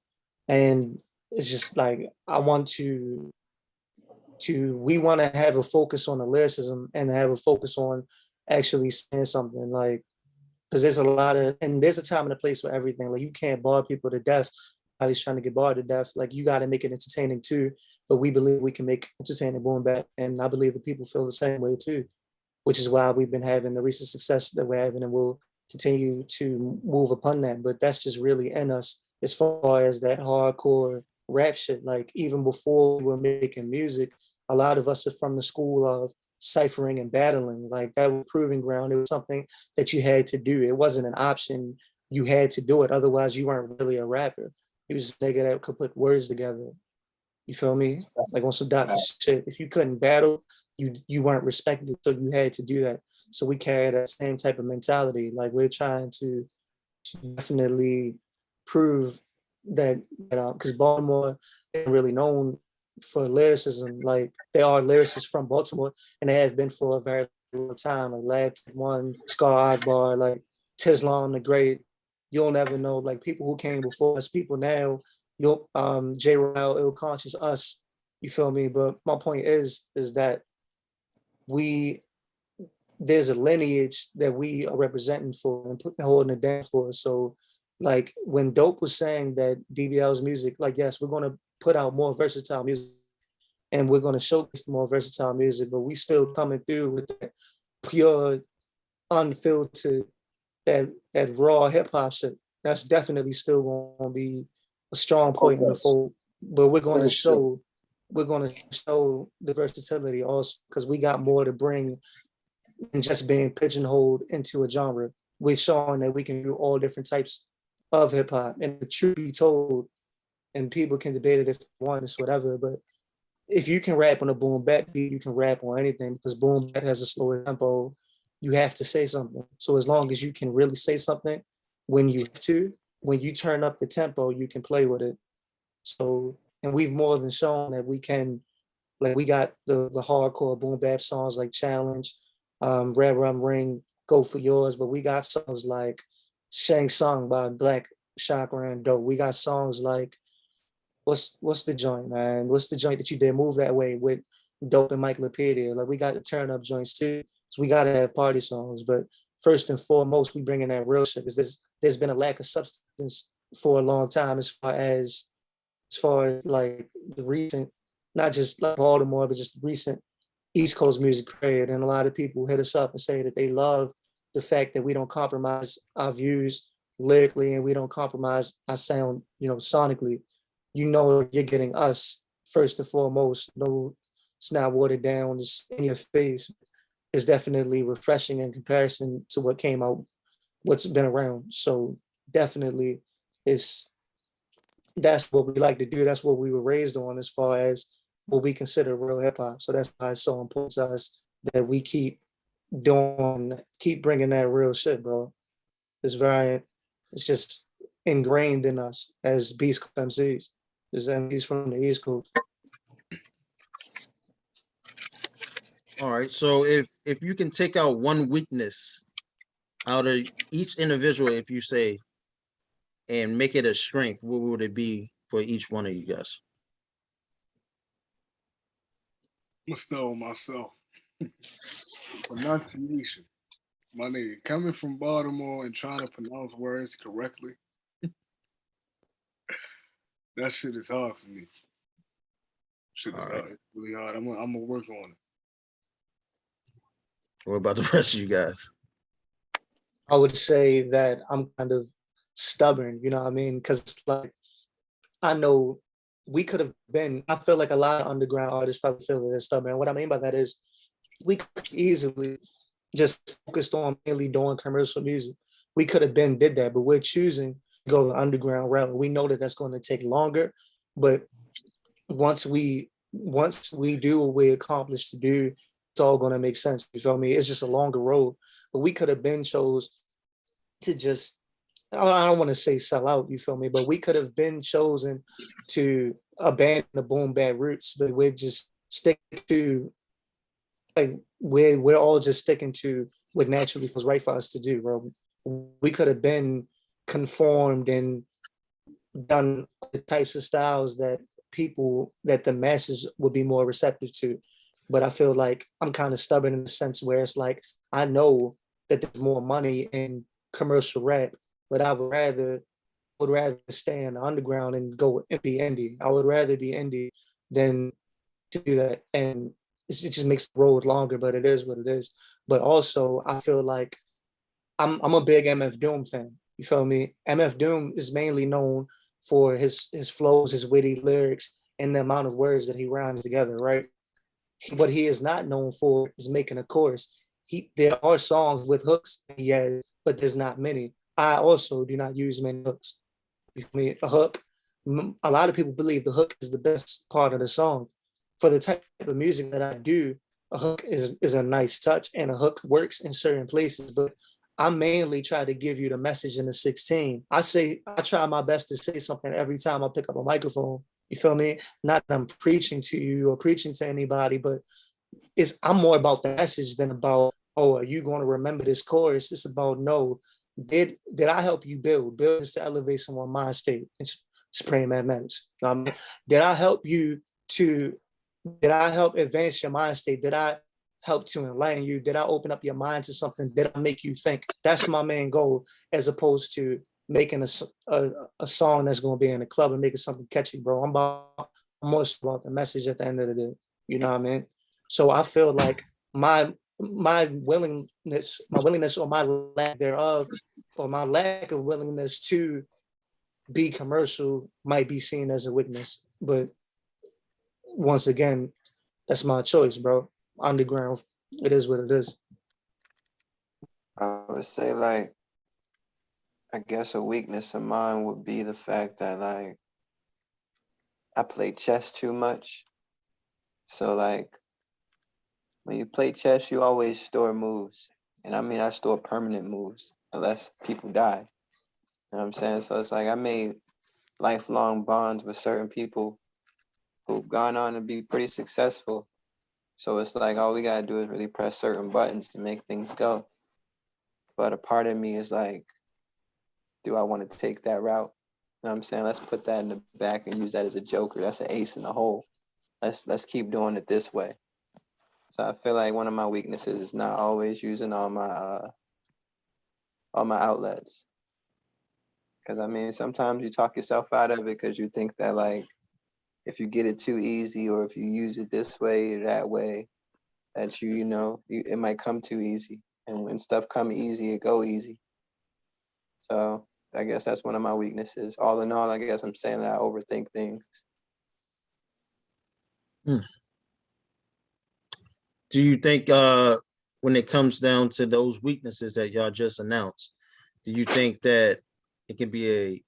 And it's just like I want to we want to have a focus on the lyricism and have a focus on actually saying something like because there's a lot of and there's a time and a place for everything. Like you can't bar people to death. Nobody's trying to get barred to death. Like you got to make it entertaining too. But we believe we can make entertaining boom back, and I believe the people feel the same way too. Which is why we've been having the recent success that we're having, and we'll continue to move upon that. But that's just really in us as far as that hardcore rap shit. Like even before we were making music, a lot of us are from the school of ciphering and battling. Like that was proving ground. It was something that you had to do. It wasn't an option. You had to do it. Otherwise, you weren't really a rapper. You was a nigga that could put words together. You feel me? Like on some doctor shit. If you couldn't battle, you weren't respected, so you had to do that. So we carry that same type of mentality. Like we're trying to definitely prove that because Baltimore isn't really known for lyricism. Like they are lyricists from Baltimore, and they have been for a very long time. Like Lab One, Scar Akbar, like Tislam the Great. You'll never know. Like people who came before us, people now. You'll J. Ryle, Ill Conscious, us. You feel me? But my point is that we there's a lineage that we are representing for and holding it down for. So like when Dope was saying that DBL's music, like yes, we're gonna put out more versatile music and we're gonna showcase more versatile music, but we still coming through with that pure, unfiltered, that raw hip hop shit. That's definitely still gonna be a strong point in the fold. But we're gonna show the versatility also because we got more to bring than just being pigeonholed into a genre. We're showing that we can do all different types of hip hop. And the truth be told, and people can debate it if they want, it's whatever. But if you can rap on a boom bap beat, you can rap on anything because boom bap has a slower tempo. You have to say something. So as long as you can really say something when you have to, when you turn up the tempo, you can play with it. So, and we've more than shown that we can, like we got the hardcore boom bap songs like Challenge, Red Rum Ring, Go For Yours, but we got songs like Shang Sung by Black Chakra and Dope. We got songs like what's the joint, man? What's the joint that you did Move That Way with Dope and Encyclopedia? Like we got the turn up joints too. So we gotta have party songs. But first and foremost, we bring in that real shit because there's been a lack of substance for a long time as far as like the recent, not just like Baltimore, but just recent East Coast music period. And a lot of people hit us up and say that they love the fact that we don't compromise our views lyrically and we don't compromise our sound, sonically. You know you're getting us first and foremost. No, it's not watered down, it's in your face. It's definitely refreshing in comparison to what came out, what's been around. So definitely it's that's what we like to do. That's what we were raised on as far as what we consider real hip hop. So that's why it's so important to us that we keep bringing that real shit, bro. It's just ingrained in us as Beast Coast MCs. As MCs from the East Coast. All right. So if you can take out one weakness out of each individual, if you say, and make it a strength, what would it be for each one of you guys? I'm gonna start with myself. Pronunciation. My nigga, coming from Baltimore and trying to pronounce words correctly, that shit is hard for me. Shit is All right. hard. It's really hard. I'm gonna work on it. What about the rest of you guys? I would say that I'm kind of stubborn, you know what I mean? Because like I know we could have been, I feel like a lot of underground artists probably feel that they're stubborn. And what I mean by that is we could easily just focused on mainly doing commercial music. We could have been did that, but we're choosing to go the underground route. We know that that's going to take longer, but once we do what we accomplish to do, it's all going to make sense. You feel me? It's just a longer road, but we could have been chose to just, I don't want to say sell out, you feel me? But we could have been chosen to abandon the boom bad roots, but we're just stick to like we're all just sticking to what naturally was right for us to do, bro. We could have been conformed and done the types of styles that that the masses would be more receptive to. But I feel like I'm kind of stubborn in the sense where it's like I know that there's more money in commercial rap, but I would rather stay in the underground and go and be indie. I would rather be indie than to do that. And it just makes the road longer, but it is what it is. But also I feel like I'm a big MF Doom fan. You feel me? MF Doom is mainly known for his flows, his witty lyrics, and the amount of words that he rhymes together, right? What he is not known for is making a chorus. There are songs with hooks, yeah, but there's not many. I also do not use many hooks. You feel me? A hook. A lot of people believe the hook is the best part of the song. For the type of music that I do, a hook is a nice touch, and a hook works in certain places. But I mainly try to give you the message in the 16. I try my best to say something every time I pick up a microphone. You feel me? Not that I'm preaching to you or preaching to anybody, but I'm more about the message than about, oh, are you going to remember this chorus? It's about, no, did I help you build is to elevate someone's mind state? It's supreme mathematics. You know what I mean? Did I help you to did I help advance your mind state? Did I help to enlighten you? Did I open up your mind to something? Did I make you think? That's my main goal, as opposed to making a song that's going to be in the club and making something catchy, bro. I'm more about the message at the end of the day. You know what I mean? So I feel like my willingness or my lack thereof, or my lack of willingness to be commercial might be seen as a weakness. But once again, that's my choice, bro. Underground, it is what it is. I would say like I guess a weakness of mine would be the fact that like I play chess too much. So like when you play chess, you always store moves. And I mean I store permanent moves unless people die. You know what I'm saying? So it's like I made lifelong bonds with certain people who've gone on to be pretty successful. So it's like all we gotta do is really press certain buttons to make things go. But a part of me is like, do I want to take that route? You know what I'm saying? Let's put that in the back and use that as a joker. That's an ace in the hole. Let's keep doing it this way. So I feel like one of my weaknesses is not always using all my outlets. Because I mean, sometimes you talk yourself out of it because you think that like if you get it too easy or if you use it this way or that way, that it might come too easy. And when stuff come easy, it go easy. So I guess that's one of my weaknesses. All in all, I guess I'm saying that I overthink things. Hmm. Do you think when it comes down to those weaknesses that y'all just announced, do you think that it can be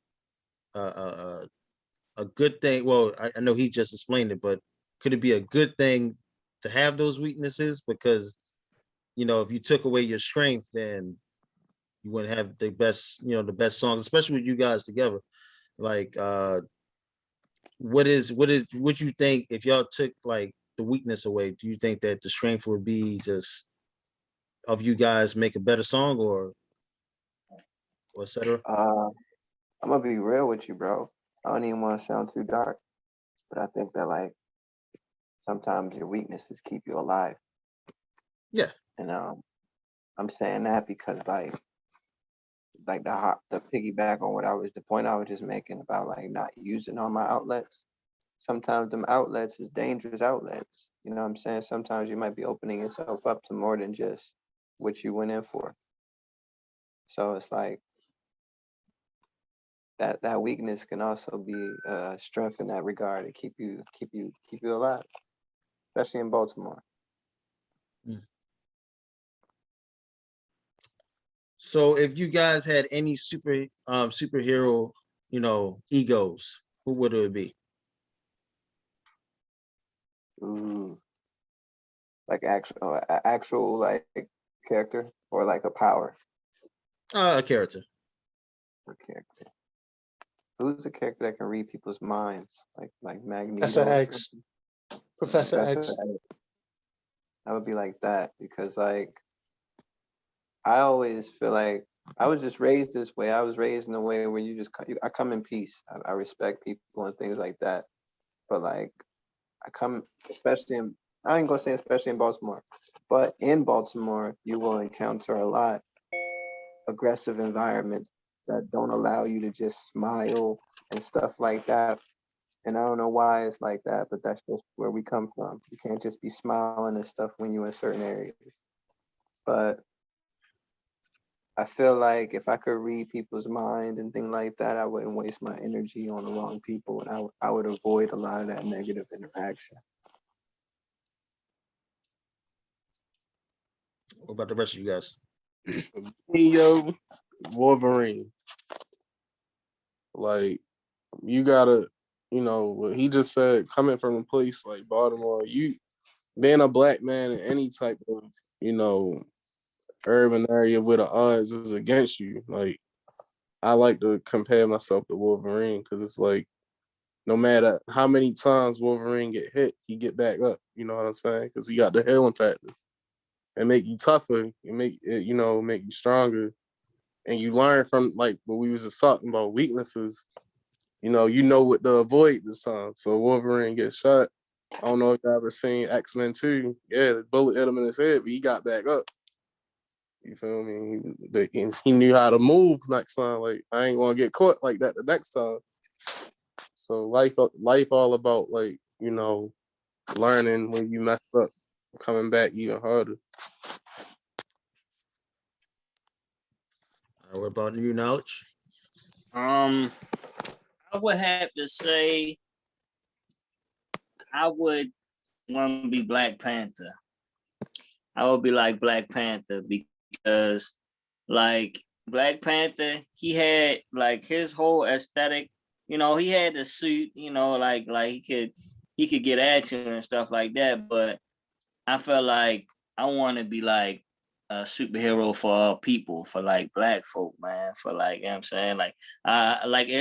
a good thing? Well, I know he just explained it, but could it be a good thing to have those weaknesses? Because if you took away your strength, then you wouldn't have the best songs, especially with you guys together. Like what you think if y'all took like the weakness away, do you think that the strength would be just of you guys make a better song or etc.? I'm gonna be real with you, bro. I don't even want to sound too dark, but I think that like sometimes your weaknesses keep you alive. Yeah. And I'm saying that because like the piggyback on the point I was just making about like not using all my outlets. Sometimes them outlets is dangerous outlets. You know what I'm saying? Sometimes you might be opening yourself up to more than just what you went in for. So it's like that weakness can also be strength in that regard to keep you alive, especially in Baltimore. So if you guys had any superhero, egos, who would it be? Ooh, like actual like character or like a power. A character. A character. Who's a character that can read people's minds, like Magneto? Professor or X. something? Professor Professor X. X. I would be like that because like I always feel like I was just raised this way. I was raised in a way where I come in peace. I respect people and things like that. But like I come, I ain't gonna say especially in Baltimore, but in Baltimore, you will encounter a lot aggressive environments that don't allow you to just smile and stuff like that. And I don't know why it's like that, but that's just where we come from. You can't just be smiling and stuff when you're in certain areas. But I feel like if I could read people's mind and things like that, I wouldn't waste my energy on the wrong people, and I would avoid a lot of that negative interaction. What about the rest of you guys? Yo, Wolverine. Like, you gotta, what he just said, coming from a place like Baltimore, you being a black man in any type of, urban area where the odds is against you. Like, I like to compare myself to Wolverine because it's like, no matter how many times Wolverine get hit, he get back up. You know what I'm saying? Because he got the healing factor and make you tougher and make you stronger. And you learn from like what we was just talking about weaknesses. You know what to avoid this time. So Wolverine gets shot. I don't know if you ever seen X-Men 2. Yeah, the bullet hit him in his head, but he got back up. You feel me? He knew how to move next time. Like, I ain't gonna get caught like that the next time. So life all about like, learning when you mess up, coming back even harder. What about new knowledge? I would have to say I would want to be Black Panther. I would be like Black Panther because like Black Panther, he had like his whole aesthetic, he had the suit, like he could get action and stuff like that, but I felt like I want to be like a superhero for all people, for like Black folk, man, for like, you know what I'm saying? Like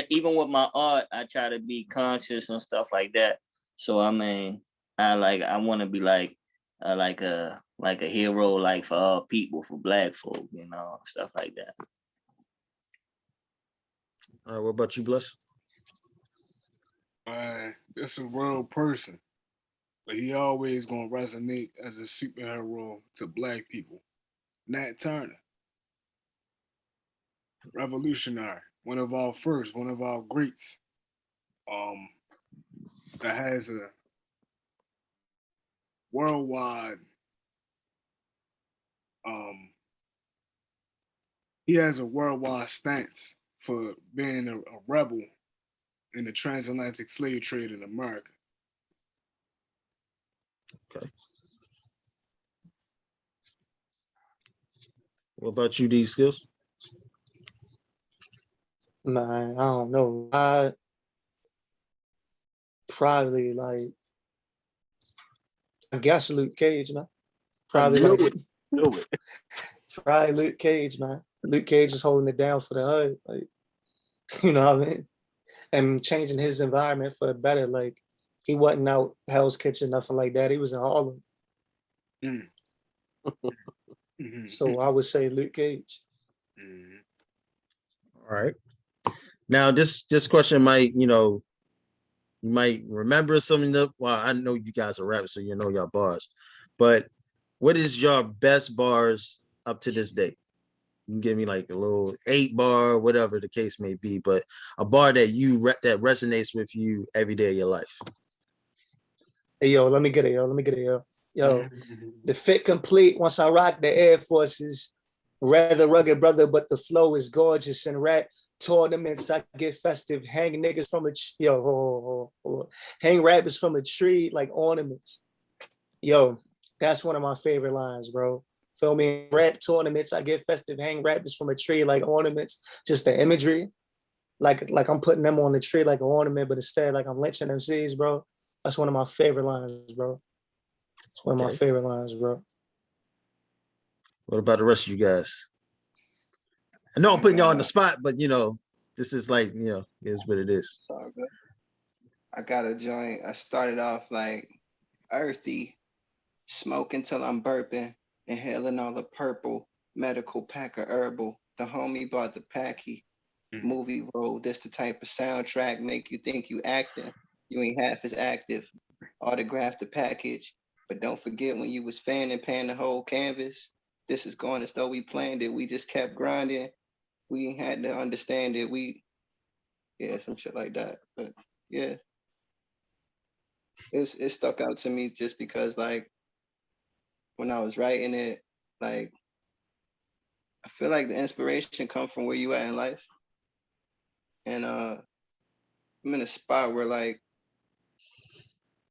even with my art, I try to be conscious and stuff like that. So I mean, I want to be like a hero, like for all people, for Black folk, stuff like that. All right, what about you, Bless? It's a real person, but he always gonna resonate as a superhero to Black people. Nat Turner, revolutionary, one of our first, one of our greats. Um, that has a worldwide. Um, he has a worldwide stance for being a rebel in the transatlantic slave trade in America. Okay. What about you, D Skills? Man, I don't know. I probably like, I guess Luke Cage, man. Probably Knew like it. Knew it. probably Luke Cage, man. Luke Cage is holding it down for the hood, like you know what I mean, and changing his environment for the better. Like he wasn't out Hell's Kitchen, nothing like that. He was in Harlem. Mm. Mhm. So I would say Luke Cage. Mhm. All right. Now this question might, you might remember something that, well, I know you guys are rappers, so you know y'all bars, but what is your best bars up to this day? You can give me like a little 8-bar, whatever the case may be, but a bar that that resonates with you every day of your life. Hey, yo, let me get it, yo. Let me get it, yo. Yo, the fit complete once I rock the Air Forces. Rather rugged brother, but the flow is gorgeous. And rap tournaments, I get festive. Hang niggas from hang rappers from a tree like ornaments. Yo, that's one of my favorite lines, bro. Feel me? Rap tournaments, I get festive. Hang rappers from a tree like ornaments. Just the imagery, like I'm putting them on the tree like an ornament, but instead like I'm lynching MCs, bro. That's one of my favorite lines, bro. It's one of my favorite lines, bro. What about the rest of you guys? I know I'm putting y'all on the spot, but this is like, is what it is. Sorry, but I got a joint. I started off like earthy, smoking till I'm burping, inhaling all the purple, medical pack of herbal. The homie bought the packy. Movie roll, this the type of soundtrack make you think you acting. You ain't half as active. Autograph the package, but don't forget when you was fanning, pan the whole canvas. This is going as though we planned it. We just kept grinding. We had to understand it. Some shit like that. But yeah, it stuck out to me just because like when I was writing it, like I feel like the inspiration comes from where you at in life. And I'm in a spot where like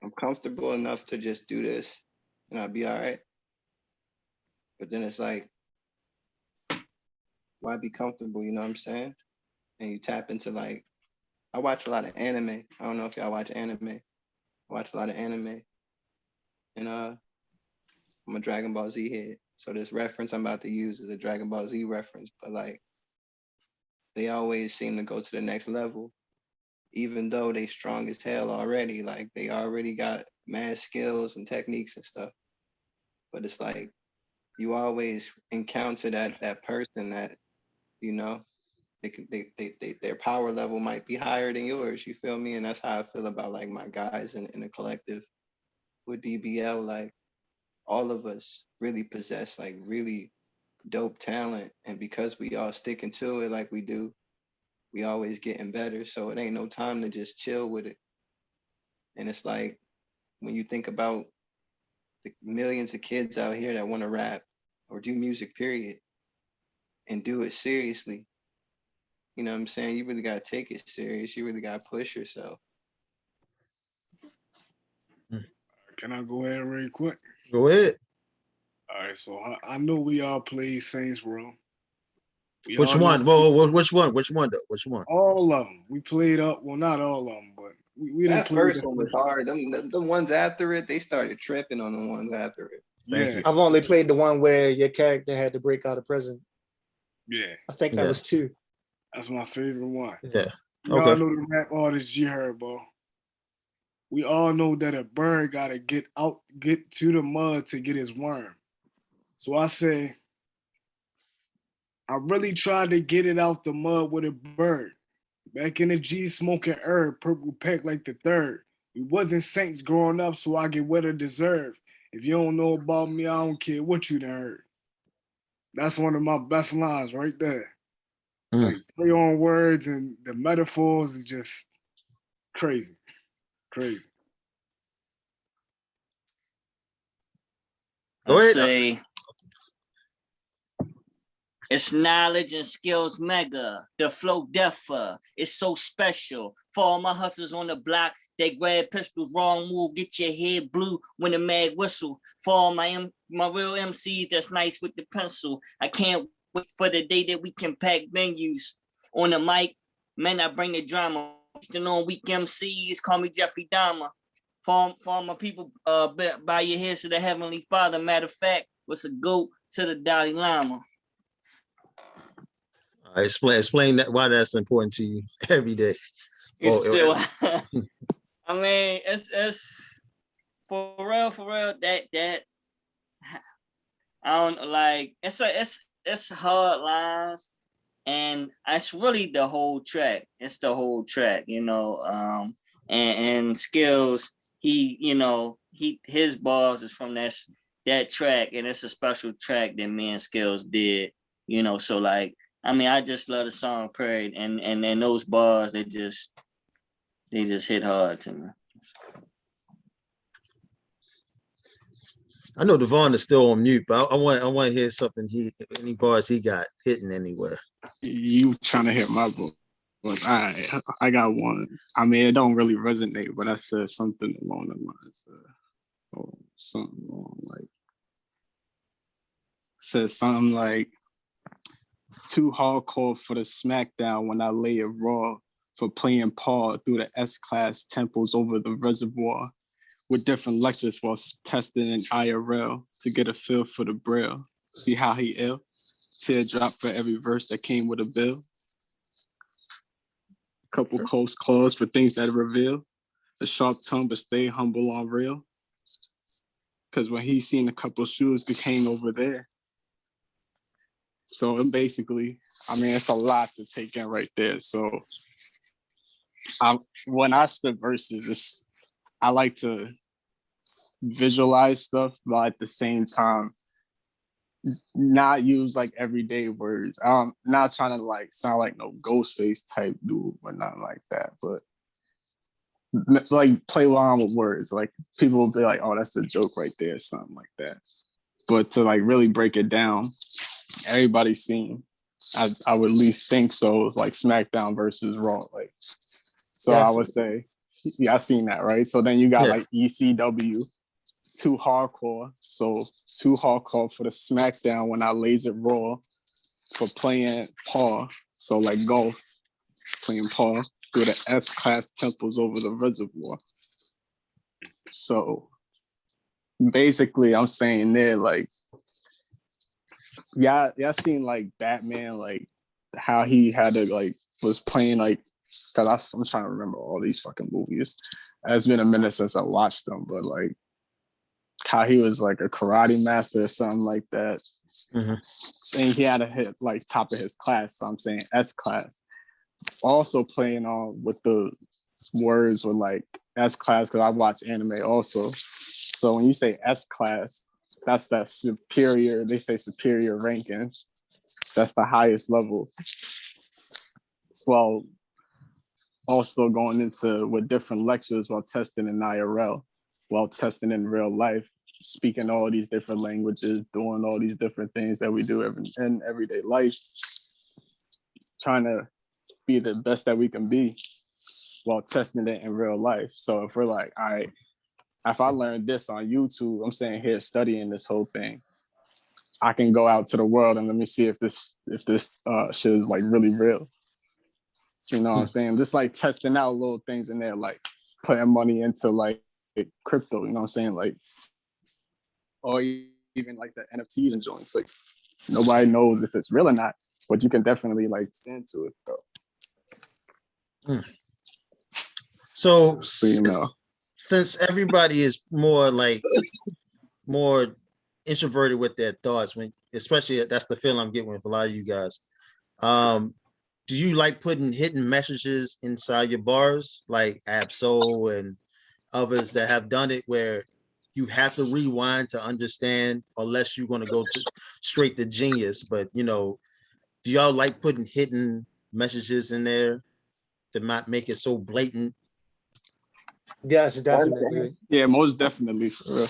I'm comfortable enough to just do this and I'll be all right. But then it's like, why be comfortable? You know what I'm saying? And you tap into like, I watch a lot of anime. I don't know if y'all watch anime. I watch a lot of anime. And I'm a Dragon Ball Z head. So this reference I'm about to use is a Dragon Ball Z reference, but like, they always seem to go to the next level, even though they strong as hell already. Like they already got mad skills and techniques and stuff. But it's like, you always encounter that person that, their power level might be higher than yours, you feel me? And that's how I feel about like my guys in the collective with DBL. Like all of us really possess like really dope talent. And because we all sticking to it like we do, we always getting better. So it ain't no time to just chill with it. And it's like, when you think about the millions of kids out here that want to rap or do music, period, and do it seriously, you know what I'm saying? You really got to take it serious. You really got to push yourself. Can I go ahead really quick? Go ahead. All right, so I know we all played Saints Row. Which one? Whoa, which one? Which one though? Which one? All of them. We played up. Well, not all of them, but we didn't That play. first one was hard. The ones after it, they started tripping on the ones after it. Thank you. I've only played the one where your character had to break out of prison. Yeah. I think that was 2. That's my favorite one. Yeah. Y'all know the rap artist G Herbo. We all know that a bird gotta get to the mud to get his worm. So I say, I really tried to get it out the mud with a bird. Back in the G smoking herb, purple pack like the third. We wasn't saints growing up, so I get what I deserve. If you don't know about me, I don't care what you done heard. That's one of my best lines right there. Like play on words and the metaphors is just crazy. Crazy. I say it's knowledge and skills mega. The flow defer. It's so special. For all my hustlers on the block, they grab pistols, wrong move, get your head blue when the mag whistle. For all my real MCs that's nice with the pencil. I can't wait for the day that we can pack venues. On the mic, man, I bring the drama. On weak MCs, call me Jeffrey Dahmer. For all my people, bow your heads to the Heavenly Father. Matter of fact, what's a goat to the Dalai Lama? Explain that why that's important to you every day. It's still, I mean, it's for real. That I don't like. It's hard lines, and it's really the whole track. It's the whole track, and skills. His bars is from that track, and it's a special track that me and Skills did, you know. So like, I mean, I just love the song period, and those bars, they just hit hard to me. I know Devon is still on mute, but I want to hear something any bars he got hitting anywhere. You trying to hit my book? But I got one. I mean, it don't really resonate, but I said something along the lines of something along like said something like too hardcore for the smackdown when I lay it raw for playing Paul through the S-class temples over the reservoir with different lectures while testing in IRL to get a feel for the braille. See how he ill? Teardrop for every verse that came with a bill. Couple close claws for things that reveal. The sharp tongue, but stay humble on real. Because when he seen a couple shoes could hang over there. So basically, I mean, it's a lot to take in right there. So when I spit verses, I like to visualize stuff, but at the same time, not use like everyday words. I'm not trying to like sound like no Ghostface type dude, but not like that. But like play around with words. Like people will be like, "Oh, that's a joke right there," something like that. But to like really break it down, everybody's seen. I would at least think so. Like SmackDown versus Raw, like. So definitely. I would say, yeah, I seen that, right? So then you got like ECW, too hardcore. So too hardcore for the SmackDown when I lays it raw for playing Paul. So like golf, playing Paul through the S-class temples over the reservoir. So basically I'm saying there, like, y'all seen like Batman, like how he had to like was playing like, because I'm trying to remember all these fucking movies. It's been a minute since I watched them, but like how he was like a karate master or something like that. Mm-hmm. Saying he had to hit like top of his class. So I'm saying S class. Also playing on with the words with like S class, because I watch anime also. So when you say S class, that's that superior, they say superior ranking. That's the highest level. Well, also going into with different lectures while testing in IRL, while testing in real life, speaking all these different languages, doing all these different things that we do in everyday life, trying to be the best that we can be while testing it in real life. So if we're like, all right, if I learned this on YouTube, I'm saying here studying this whole thing, I can go out to the world and let me see if this shit is like really real. You know what I'm saying? Just like testing out little things in there, like putting money into like crypto, you know what I'm saying? Like, or even like the NFTs and joints. Like nobody knows if it's real or not, but you can definitely like into it though. So you know, since everybody is more introverted with their thoughts, when especially that's the feeling I'm getting with a lot of you guys. Do you like putting hidden messages inside your bars, like Absol and others that have done it, where you have to rewind to understand, unless you're going to go straight to genius? But you know, do y'all like putting hidden messages in there to not make it so blatant? Yes, definitely. Yeah, most definitely. For real.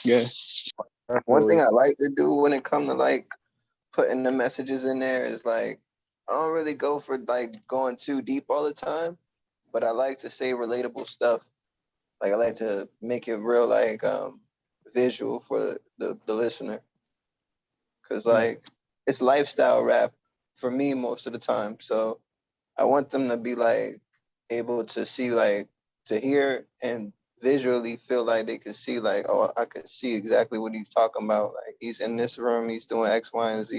Yeah. One thing I like to do when it comes to like putting the messages in there is like, I don't really go for like going too deep all the time, but I like to say relatable stuff. Like I like to make it real, like visual for the listener. Cause like it's lifestyle rap for me most of the time. So I want them to be like able to see, like to hear and visually feel like they could see, like, oh, I could see exactly what he's talking about. Like he's in this room, he's doing X, Y, and Z.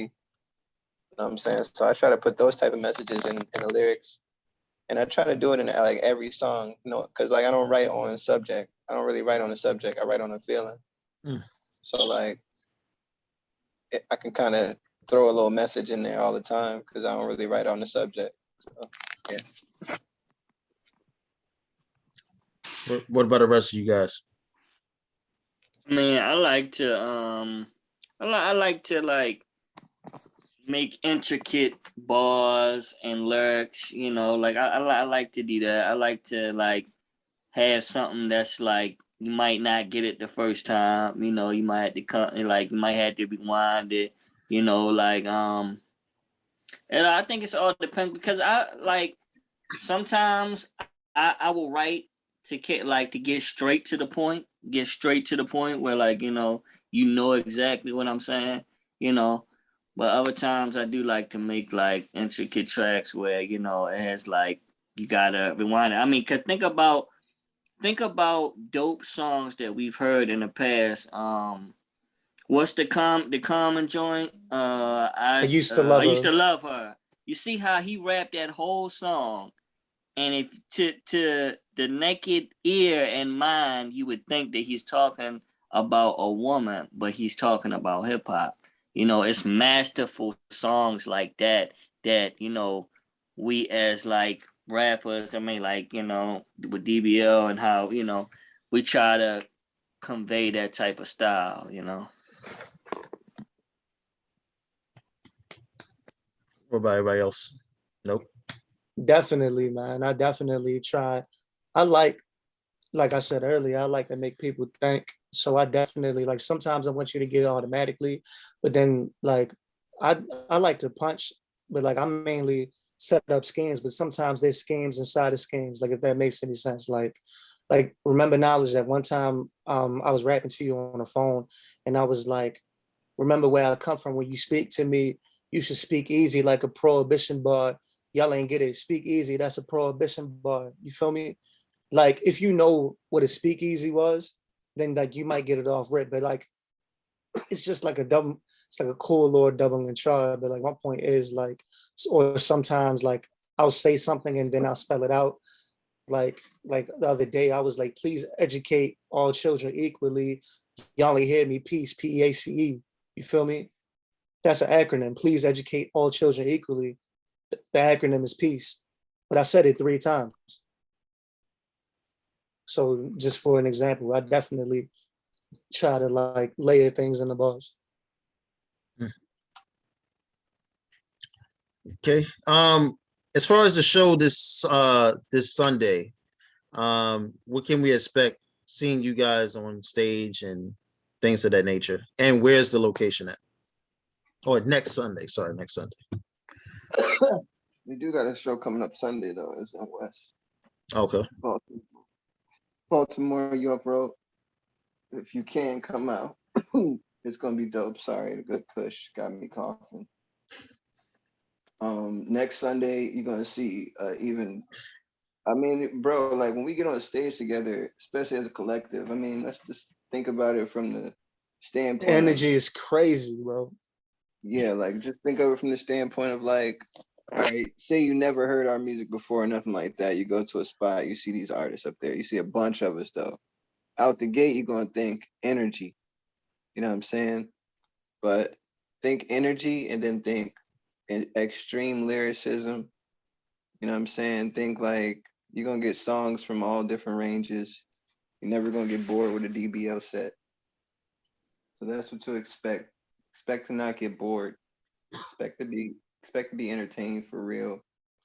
You know what I'm saying? So I try to put those type of messages in the lyrics. And I try to do it in like every song, you know, because like I don't write on subject. I don't really write on a subject. I write on a feeling. So like I can kind of throw a little message in there all the time because I don't really write on the subject. So yeah. What about the rest of you guys? I mean, I like to like make intricate bars and lyrics, you know, like I like to do that. I like to like have something that's like you might not get it the first time, you know, you might have to come like you might have to rewind it, you know, like and I think it's all depends because I like sometimes I will write to get like to get straight to the point where like you know exactly what I'm saying, you know. But other times I do like to make like intricate tracks where it has like you gotta rewind it. I mean, cause think about dope songs that we've heard in the past. What's the common joint? I used to I love used to her. love her. You see how he rapped that whole song, and if to the naked ear and mind, you would think that he's talking about a woman, but he's talking about hip hop. It's masterful songs like that that we as like rappers. I mean, like with DBL and how we try to convey that type of style. What about everybody else? Nope. Definitely, man. I definitely try. I like I said earlier, I like to make people think. So I definitely like sometimes I want you to get it automatically, but then like I I like to punch, but like I'm mainly set up schemes, but sometimes there's schemes inside of schemes, like if that makes any sense. Like remember knowledge that one time I was rapping to you on the phone and I was like, remember where I come from. When you speak to me, you should speak easy like a prohibition bar. Y'all ain't get it. Speak easy. That's a prohibition bar. You feel me? Like if you know what a speakeasy was, then like you might get it off rip. But like it's just like a double, it's like a cool little double entendre. But like my point is like, or sometimes like I'll say something and then I'll spell it out. Like the other day, I was like, please educate all children equally. Y'all only hear me, peace, PACE. You feel me? That's an acronym. Please educate all children equally. The acronym is peace. But I said it 3 times. So just for an example, I definitely try to like layer things in the bars. Okay. As far as the show this Sunday, what can we expect seeing you guys on stage and things of that nature? And where's the location at? Or next Sunday, sorry, next Sunday. We do got a show coming up Sunday though. It's in West Okay. Baltimore, York Road. If you can come out, it's gonna be dope. Sorry, the good Kush got me coughing. Next Sunday you're gonna see even. I mean, bro, like when we get on a stage together, especially as a collective. I mean, let's just think about it from the The standpoint of energy is crazy, bro. yeah, like just think of it from the standpoint of like, all right, say you never heard our music before or nothing like that. You go to a spot, you see these artists up there, you see a bunch of us though. Out the gate, you're gonna think energy. You know what I'm saying? But think energy and then think extreme lyricism. You know what I'm saying? Think like you're gonna get songs from all different ranges. You're never gonna get bored with a DBL set. So that's what to expect. Expect to not get bored. Expect to be entertained for real.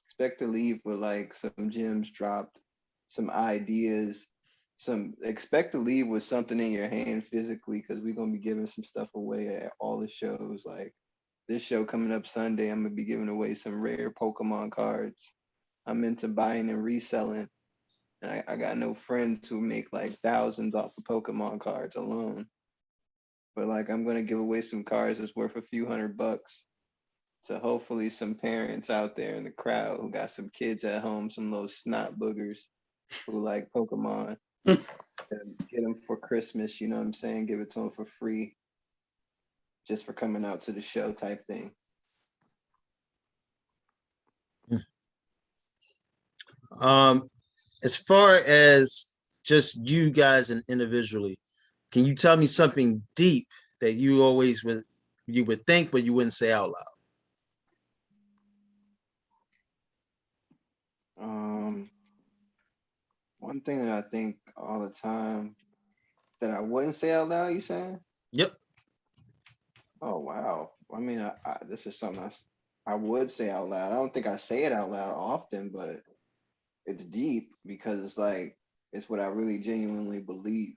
Expect to leave with like some gems dropped, some ideas, some expect to leave with something in your hand physically because we're gonna be giving some stuff away at all the shows. Like this show coming up Sunday, I'm gonna be giving away some rare Pokemon cards. I'm into buying and reselling. And I got no friends who make like thousands off of Pokemon cards alone. But like I'm gonna give away some cards that's worth a few $100 to hopefully some parents out there in the crowd who got some kids at home, some little snot boogers who like Pokemon, and get them for Christmas. You know what I'm saying? Give it to them for free, just for coming out to the show type thing. As far as just you guys and individually, can you tell me something deep that you always would think but you wouldn't say out loud? One thing that I think all the time that I wouldn't say out loud, you saying? Yep. Oh wow. I mean, this is something I would say out loud. I don't think I say it out loud often, but it's deep because it's like it's what I really genuinely believe.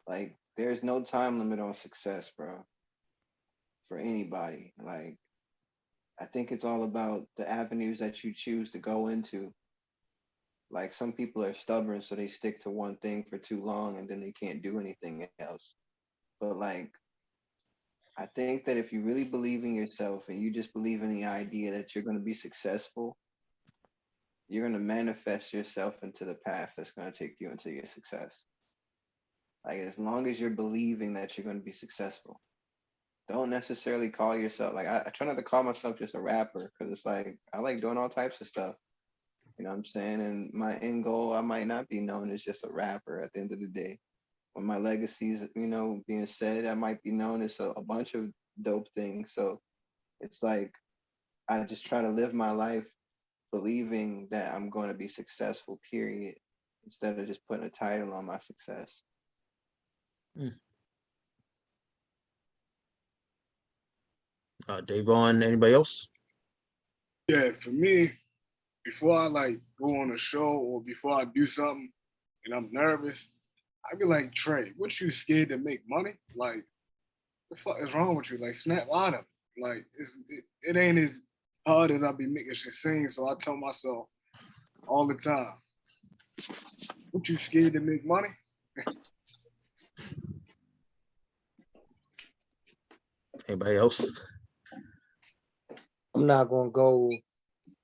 Like, there's no time limit on success, bro, for anybody. Like, I think it's all about the avenues that you choose to go into. Like, some people are stubborn, so they stick to one thing for too long and then they can't do anything else. But like, I think that if you really believe in yourself and you just believe in the idea that you're going to be successful, you're going to manifest yourself into the path that's going to take you into your success. Like, as long as you're believing that you're going to be successful, don't necessarily call yourself, like, I try not to call myself just a rapper, because it's like, I like doing all types of stuff. You know what I'm saying? And my end goal, I might not be known as just a rapper at the end of the day. When my legacy is, being said, I might be known as a bunch of dope things. So it's like, I just try to live my life believing that I'm going to be successful, period, instead of just putting a title on my success. Davon, anybody else? Yeah, for me, before I like go on a show or before I do something and I'm nervous, I be like, Trey, what you scared to make money? Like, the fuck is wrong with you? Like, snap out of it. Like, it ain't as hard as I be making shit seem. So I tell myself all the time, what you scared to make money? Anybody else? I'm not gonna go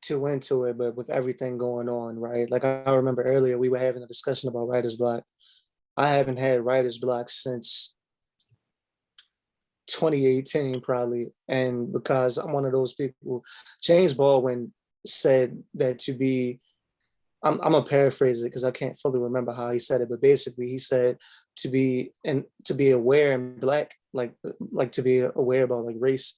too into it, but with everything going on, right? Like I remember earlier we were having a discussion about writer's block. I haven't had writer's block since 2018 probably, and because I'm one of those people. James Baldwin said that to be, I'm gonna paraphrase it because I can't fully remember how he said it, but basically he said to be aware and black, like to be aware about like race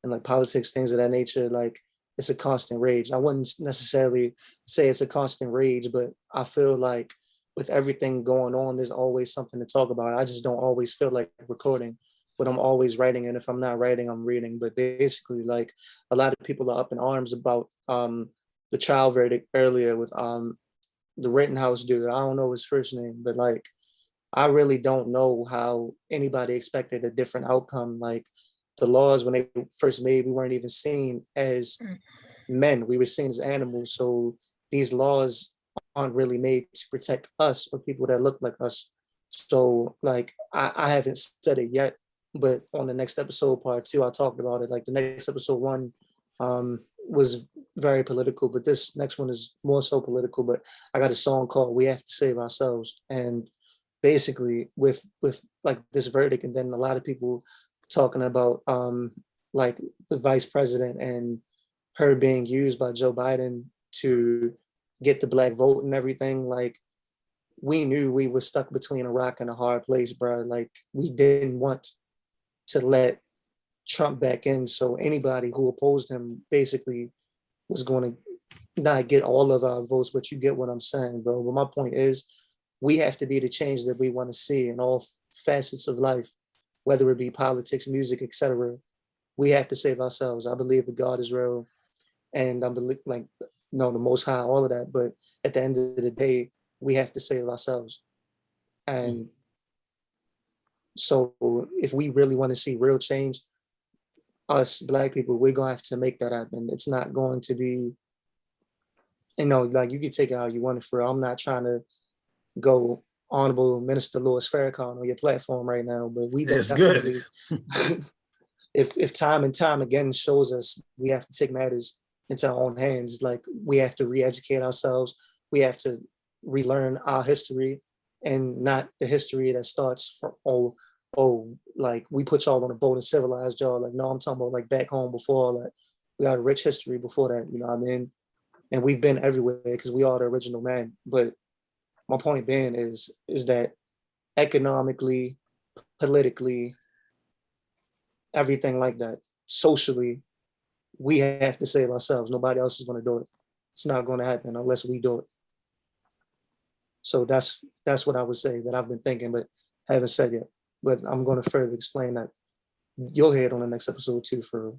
and like politics, things of that nature. Like, it's a constant rage. I wouldn't necessarily say it's a constant rage, but I feel like with everything going on, there's always something to talk about. I just don't always feel like recording, but I'm always writing. And if I'm not writing, I'm reading. But basically, like, a lot of people are up in arms about the trial verdict earlier with the Rittenhouse dude. I don't know his first name, but like, I really don't know how anybody expected a different outcome. Like, the laws when they first made, we weren't even seen as men, we were seen as animals. So these laws aren't really made to protect us or people that look like us. So like, I haven't said it yet, but on the next episode, part 2, I talked about it. Like, the next episode 1 was very political, but this next one is more so political. But I got a song called "We Have to Save Ourselves," and basically with like this verdict, and then a lot of people talking about like the vice president and her being used by Joe Biden to get the black vote and everything. Like, we knew we were stuck between a rock and a hard place, bro. Like, we didn't want to let Trump back in, so anybody who opposed him basically was going to not get all of our votes, but you get what I'm saying, bro. But my point is, we have to be the change that we want to see in all facets of life, whether it be politics, music, etc. We have to save ourselves. I believe that God is real, and I believe, like, no, the Most High, all of that. But at the end of the day, we have to save ourselves. And so, if we really want to see real change, us black people, we're gonna have to make that happen. It's not going to be, like, you can take it how you want it. For I'm not trying to go Honorable Minister Louis Farrakhan on your platform right now, but we It's definitely, good. if time and time again shows us we have to take matters into our own hands, like, we have to re-educate ourselves, we have to relearn our history, and not the history that starts from, like, we put y'all on a boat and civilized y'all. Like, no, I'm talking about like back home before all that. We got a rich history before that, you know what I mean? And we've been everywhere because we are the original man. But my point being is that economically, politically, everything like that, socially, we have to save ourselves. Nobody else is going to do it. It's not going to happen unless we do it. So that's what I would say that I've been thinking, but haven't said yet, but I'm going to further explain that. You'll hear it on the next episode too. For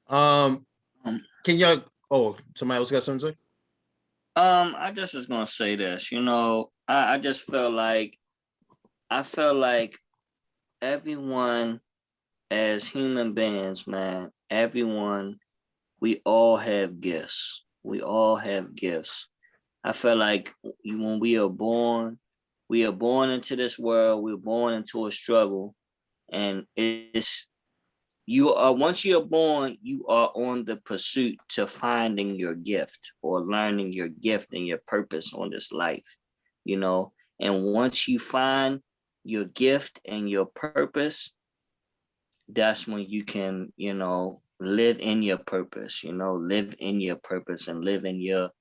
Um, can y'all? Oh, somebody else got something to say? I just was gonna say this. I just felt like everyone as human beings, man, everyone, we all have gifts. We all have gifts. I feel like when we are born into this world, we're born into a struggle, and it's you are once you're born, you are on the pursuit to finding your gift or learning your gift and your purpose on this life, you know. And once you find your gift and your purpose, that's when you can, live in your purpose, live in your purpose and live in your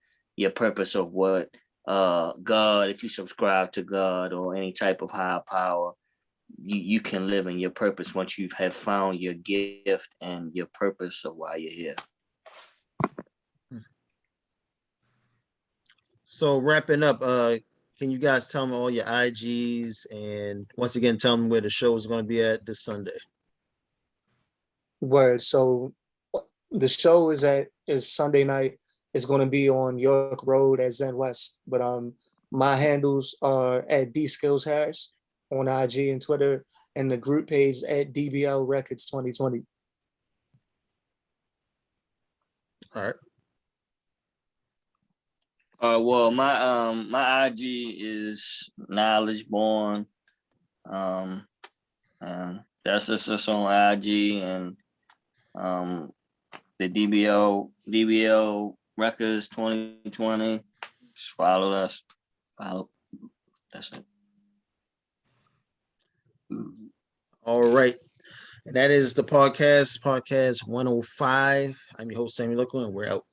purpose of what God, if you subscribe to God or any type of higher power, you can live in your purpose once you have found your gift and your purpose of why you're here. So wrapping up, can you guys tell me all your IGs and once again tell them where the show is going to be at this Sunday? word. So the show is Sunday night. It's going to be on York Road at Zen West. But my handles are at D Skills Harris on IG and Twitter, and the group page at DBL Records 2020. All right. Well, my IG is Knowledge Born. And that's just on IG, and the DBL Records 2020. Just follow us. That's it. All right. And that is the podcast 105. I'm your host, Sammy Loco, and we're out.